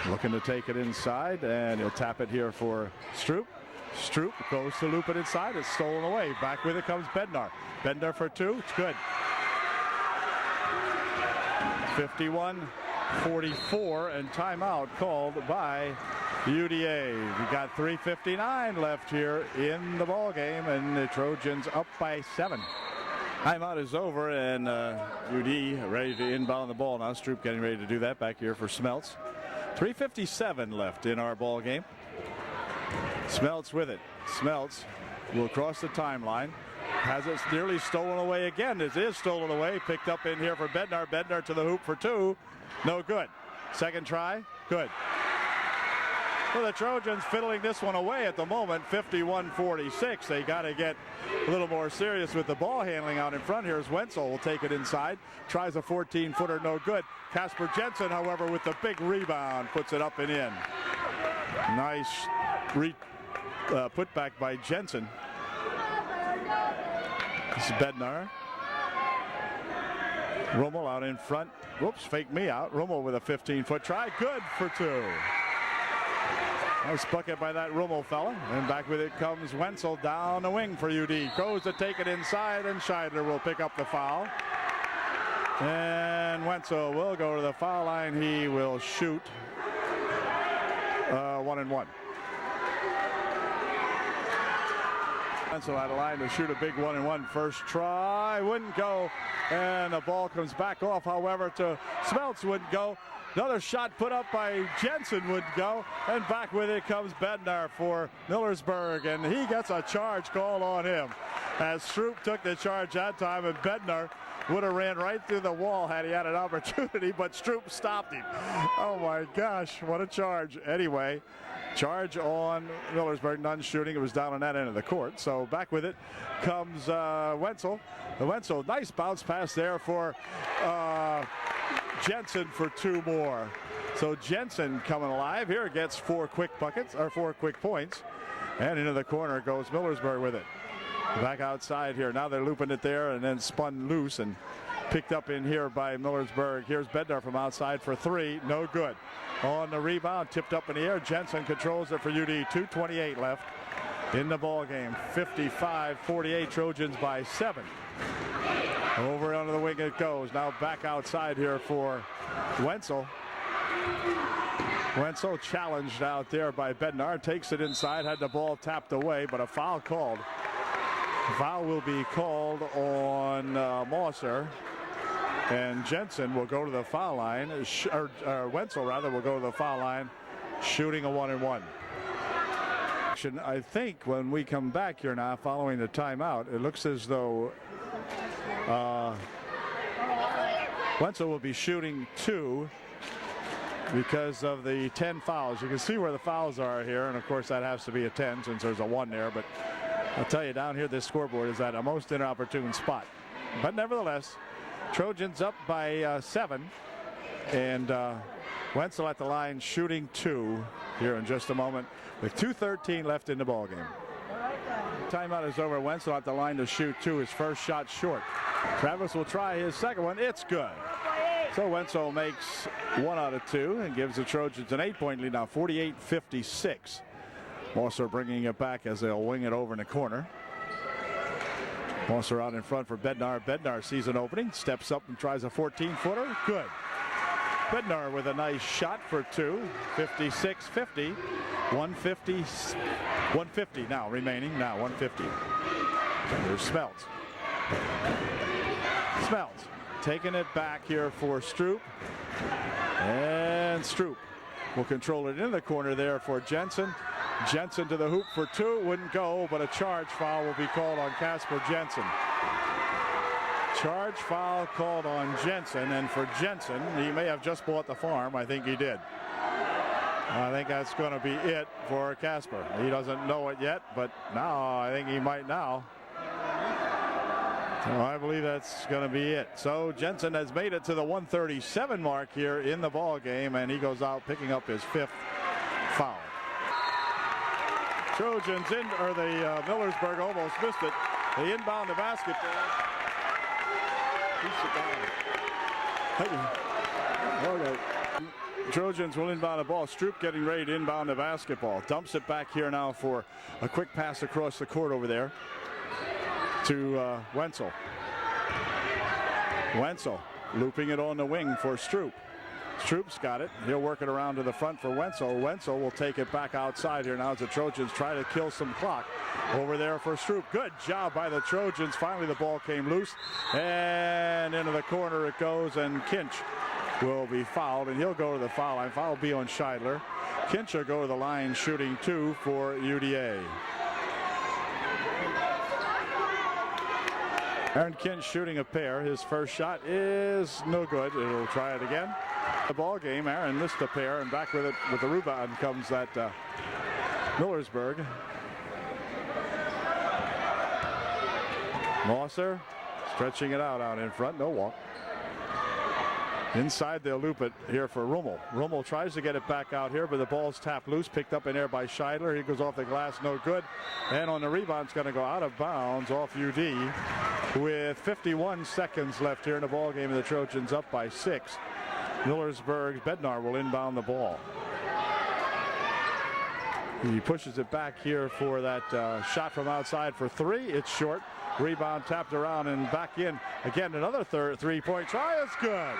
looking to take it inside, and he'll tap it here for Stroop. Stroop goes to loop it inside. It's stolen away. Back with it comes Bednar. Bednar for two. It's good. 51-44, and timeout called by UDA. We got 3:59 left here in the ball game, and the Trojans up by 7. Timeout is over, and UD ready to inbound the ball now. Stroop getting ready to do that back here for Smeltz. 3:57 left in our ball game. Smeltz with it. Smeltz will cross the timeline. Has it nearly stolen away again. It is stolen away. Picked up in here for Bednar. Bednar to the hoop for two. No good. Second try. Good. So the Trojans fiddling this one away at the moment. 51-46. They got to get a little more serious with the ball handling out in front. Here's Wenzel. Will take it inside. Tries a 14-footer. No good. Casper Jensen, however, with the big rebound, puts it up and in. Nice put back by Jensen. This is Bednar. Rummel out in front. Whoops, fake me out. Rummel with a 15-foot try. Good for two. Nice bucket by that Rummel fella. And back with it comes Wenzel down the wing for UD. Goes to take it inside, and Scheidler will pick up the foul. And Wenzel will go to the foul line. He will shoot 1-and-1. Wenzel out of line to shoot a big 1-and-1. First try wouldn't go, and the ball comes back off. However, to Smeltz wouldn't go. Another shot put up by Jensen would go, and back with it comes Bednar for Millersburg, and he gets a charge called on him. As Stroop took the charge that time, and Bednar would have ran right through the wall had he had an opportunity, but Stroop stopped him. Oh my gosh, what a charge. Anyway, charge on Millersburg, none shooting. It was down on that end of the court. So back with it comes Wenzel. Wenzel, nice bounce pass there for Jensen for two more. So Jensen coming alive here, gets 4 quick buckets, or 4 quick points, and into the corner goes Millersburg with it. Back outside here. Now they're looping it there, and then spun loose and picked up in here by Millersburg. Here's Bednar from outside for 3. No good. On the rebound, tipped up in the air. Jensen controls it for UD. 2:28 left in the ball game. 55-48, Trojans by 7. Over under the wing it goes. Now back outside here for Wenzel. Wenzel challenged out there by Bednar. Takes it inside. Had the ball tapped away, but a foul called. Foul will be called on Mosser. And Jensen will go to the foul line. Wenzel, rather, will go to the foul line, shooting a 1-and-1. I think when we come back here now, following the timeout, it looks as though Wenzel will be shooting 2 because of the 10 fouls. You can see where the fouls are here, and of course that has to be a 10 since there's a 1 there. But I'll tell you, down here this scoreboard is at a most inopportune spot. But nevertheless, Trojans up by 7, and Wenzel at the line shooting 2 here in just a moment with 2:13 left in the ball game. Timeout is over. Wenzel at the line to shoot 2. His first shot short. Travis will try his second one. It's good. So Wenzel makes 1 out of 2 and gives the Trojans an 8-point lead now, 48-56. Mosser bringing it back as they'll wing it over in the corner. Mosser out in front for Bednar. Bednar sees an opening, steps up and tries a 14-footer. Good. Bednar with a nice shot for 2. 56-50. 150 now remaining. Now 150. There's Smeltz. Smeltz taking it back here for Stroop. And Stroop will control it in the corner there for Jensen. Jensen to the hoop for 2. Wouldn't go, but a charge foul will be called on Casper Jensen. Charge foul called on Jensen, and for Jensen, he may have just bought the farm. I think he did. I think that's going to be it for Casper. He doesn't know it yet, but now I think he might now. So I believe that's going to be it. So Jensen has made it to the 137 mark here in the ball game, and he goes out picking up his 5th foul. Trojans in, or the Millersburg almost missed it. They inbound the basketball. Okay. Trojans will inbound the ball. Stroop getting ready to inbound the basketball. Dumps it back here now for a quick pass across the court over there to Wenzel. Wenzel looping it on the wing for Stroop. Stroop's got it. He'll work it around to the front for Wenzel. Wenzel will take it back outside here now as the Trojans try to kill some clock. Over there for Stroop. Good job by the Trojans. Finally the ball came loose. And into the corner it goes, and Kinch will be fouled, and he'll go to the foul line. Foul will be on Scheidler. Kinch will go to the line shooting 2 for UDA. Aaron Kinch shooting a pair. His first shot is no good. It'll try it again. The ball game, Aaron missed a pair, and back with it with the rebound comes that Millersburg. Mosser stretching it out in front. No walk. Inside they'll loop it here for Rummel. Rummel tries to get it back out here, but the ball's tapped loose, picked up in air by Scheidler. He goes off the glass, no good. And on the rebound, it's going to go out of bounds off UD with 51 seconds left here in the ball game. The Trojans up by 6. Millersburg's Bednar will inbound the ball. He pushes it back here for that shot from outside for 3. It's short. Rebound tapped around and back in. Again, another 3-point try. It's good.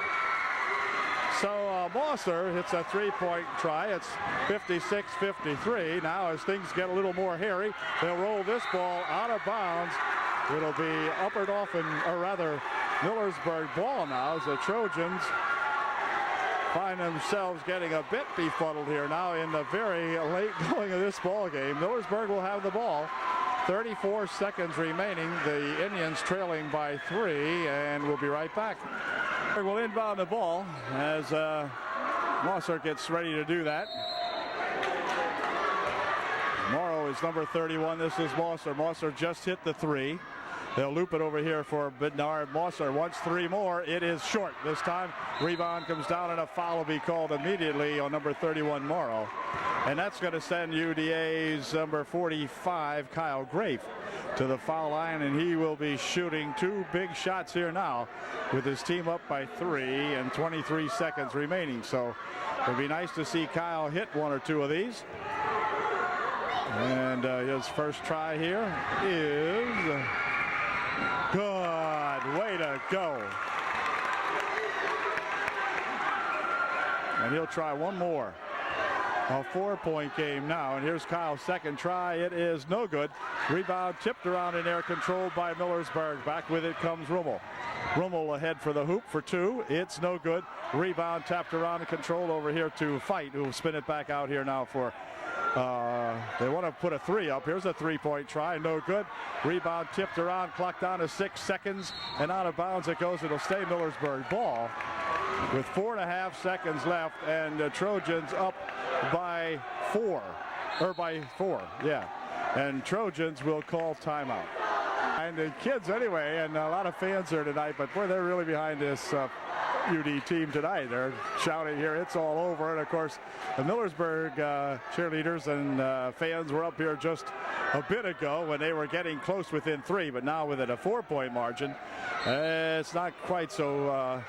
So Mosser hits a 3-point try. It's 56-53. Now as things get a little more hairy, they'll roll this ball out of bounds. It'll be Upperdoff, or rather Millersburg ball now, as the Trojans find themselves getting a bit befuddled here now in the very late going of this ball game. Millersburg will have the ball. 34 seconds remaining. The Indians trailing by 3, and we'll be right back. We'll inbound the ball as Mosser gets ready to do that. Morrow is number 31. This is Mosser. Mosser just hit the 3. They'll loop it over here for Bednar. Mosser wants 3 more. It is short this time. Rebound comes down, and a foul will be called immediately on number 31, Morrow. And that's going to send UDA's number 45, Kyle Grafe, to the foul line, and he will be shooting 2 big shots here now with his team up by 3 and 23 seconds remaining. So it'll be nice to see Kyle hit 1 or 2 of these. And his first try here is good. Way Way to go. And he'll try one more. A 4-point game now, and here's Kyle's second try. It is no good. Rebound tipped around in there, controlled by Millersburg. Back with it comes Rummel. Rummel ahead for the hoop for two. It's no good. Rebound tapped around and controlled over here to Fight, who will spin it back out here now for they want to put a three up. Here's a 3-point try, no good. Rebound tipped around, clock down to 6 seconds, and out of bounds it goes. It'll stay Millersburg ball with 4.5 seconds left, and the Trojans up by 4, yeah. And Trojans will call timeout. And the kids anyway, and a lot of fans there tonight, but boy, they're really behind this UD team tonight. They're shouting here, it's all over. And of course, the Millersburg cheerleaders and fans were up here just a bit ago when they were getting close within 3, but now with it a 4-point margin, it's not quite so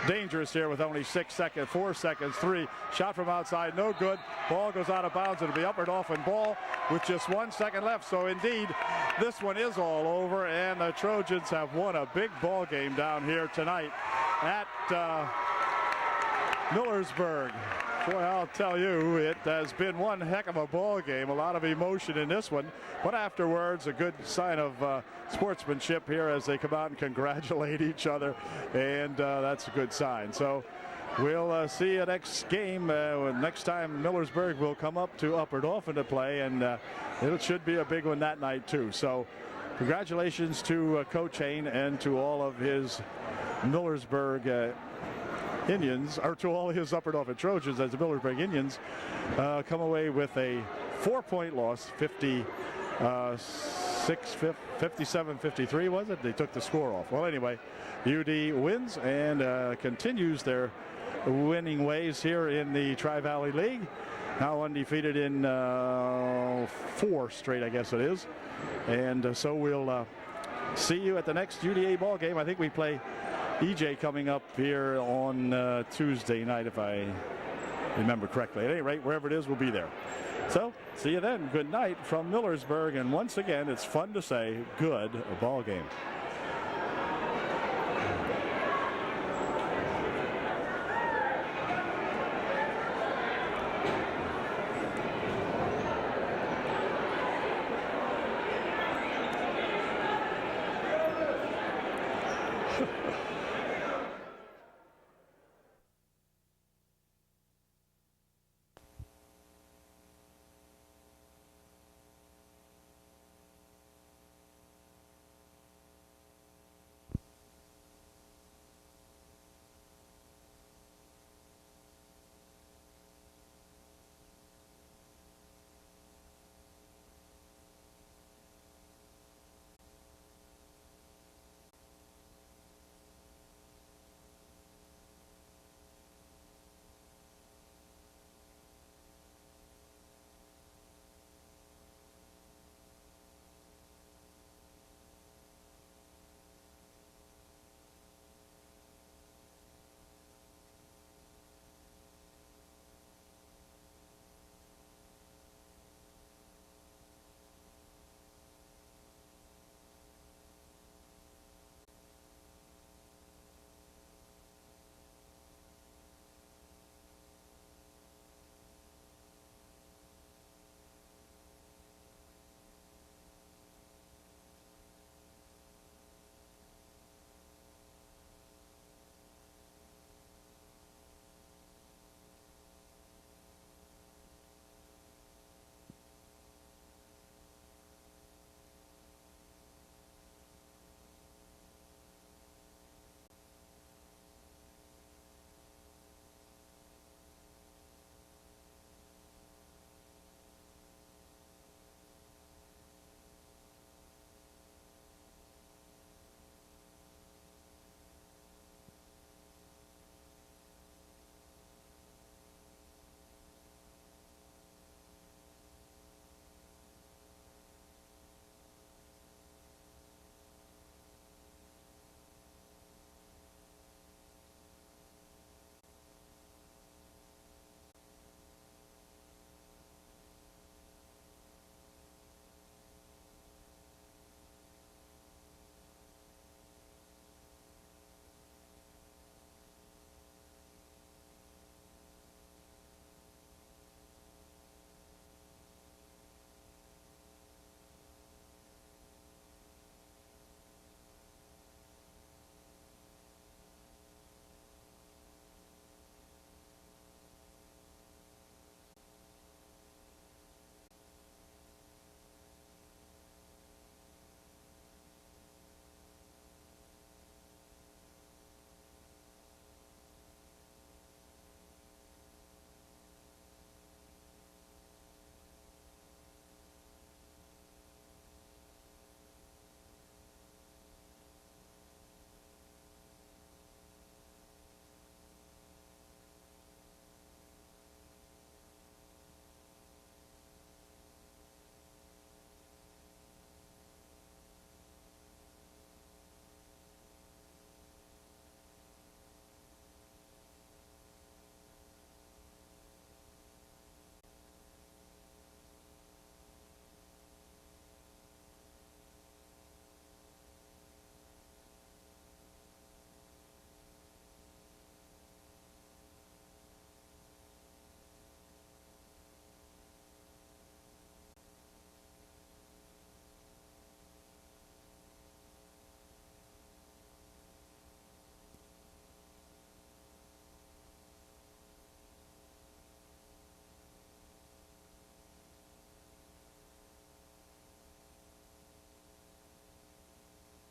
dangerous here with only 6 seconds, 4 seconds, 3. Shot from outside, no good. Ball goes out of bounds. It'll be up and off and ball with just 1 second left. So indeed, this one is all over, and the Trojans have won a big ball game down here tonight at Millersburg. Boy, I'll tell you, it has been one heck of a ball game. A lot of emotion in this one, but afterwards, a good sign of sportsmanship here as they come out and congratulate each other, and that's a good sign. So we'll see you next game. Next time Millersburg will come up to Upper Dauphin to play, and it should be a big one that night too. So congratulations to Coach Hain and to all of his Millersburg Indians, or to all his Upper Dauphin Trojans, as the Millersburg Indians come away with a 4-point loss, 57-53 was it? They took the score off. Well, anyway, UD wins and continues their winning ways here in the Tri-Valley League. Now undefeated in 4 straight, I guess it is. And so we'll see you at the next UDA ball game. I think we play EJ coming up here on Tuesday night, if I remember correctly. At any rate, wherever it is, we'll be there. So, see you then. Good night from Millersburg. And once again, it's fun to say good ball game.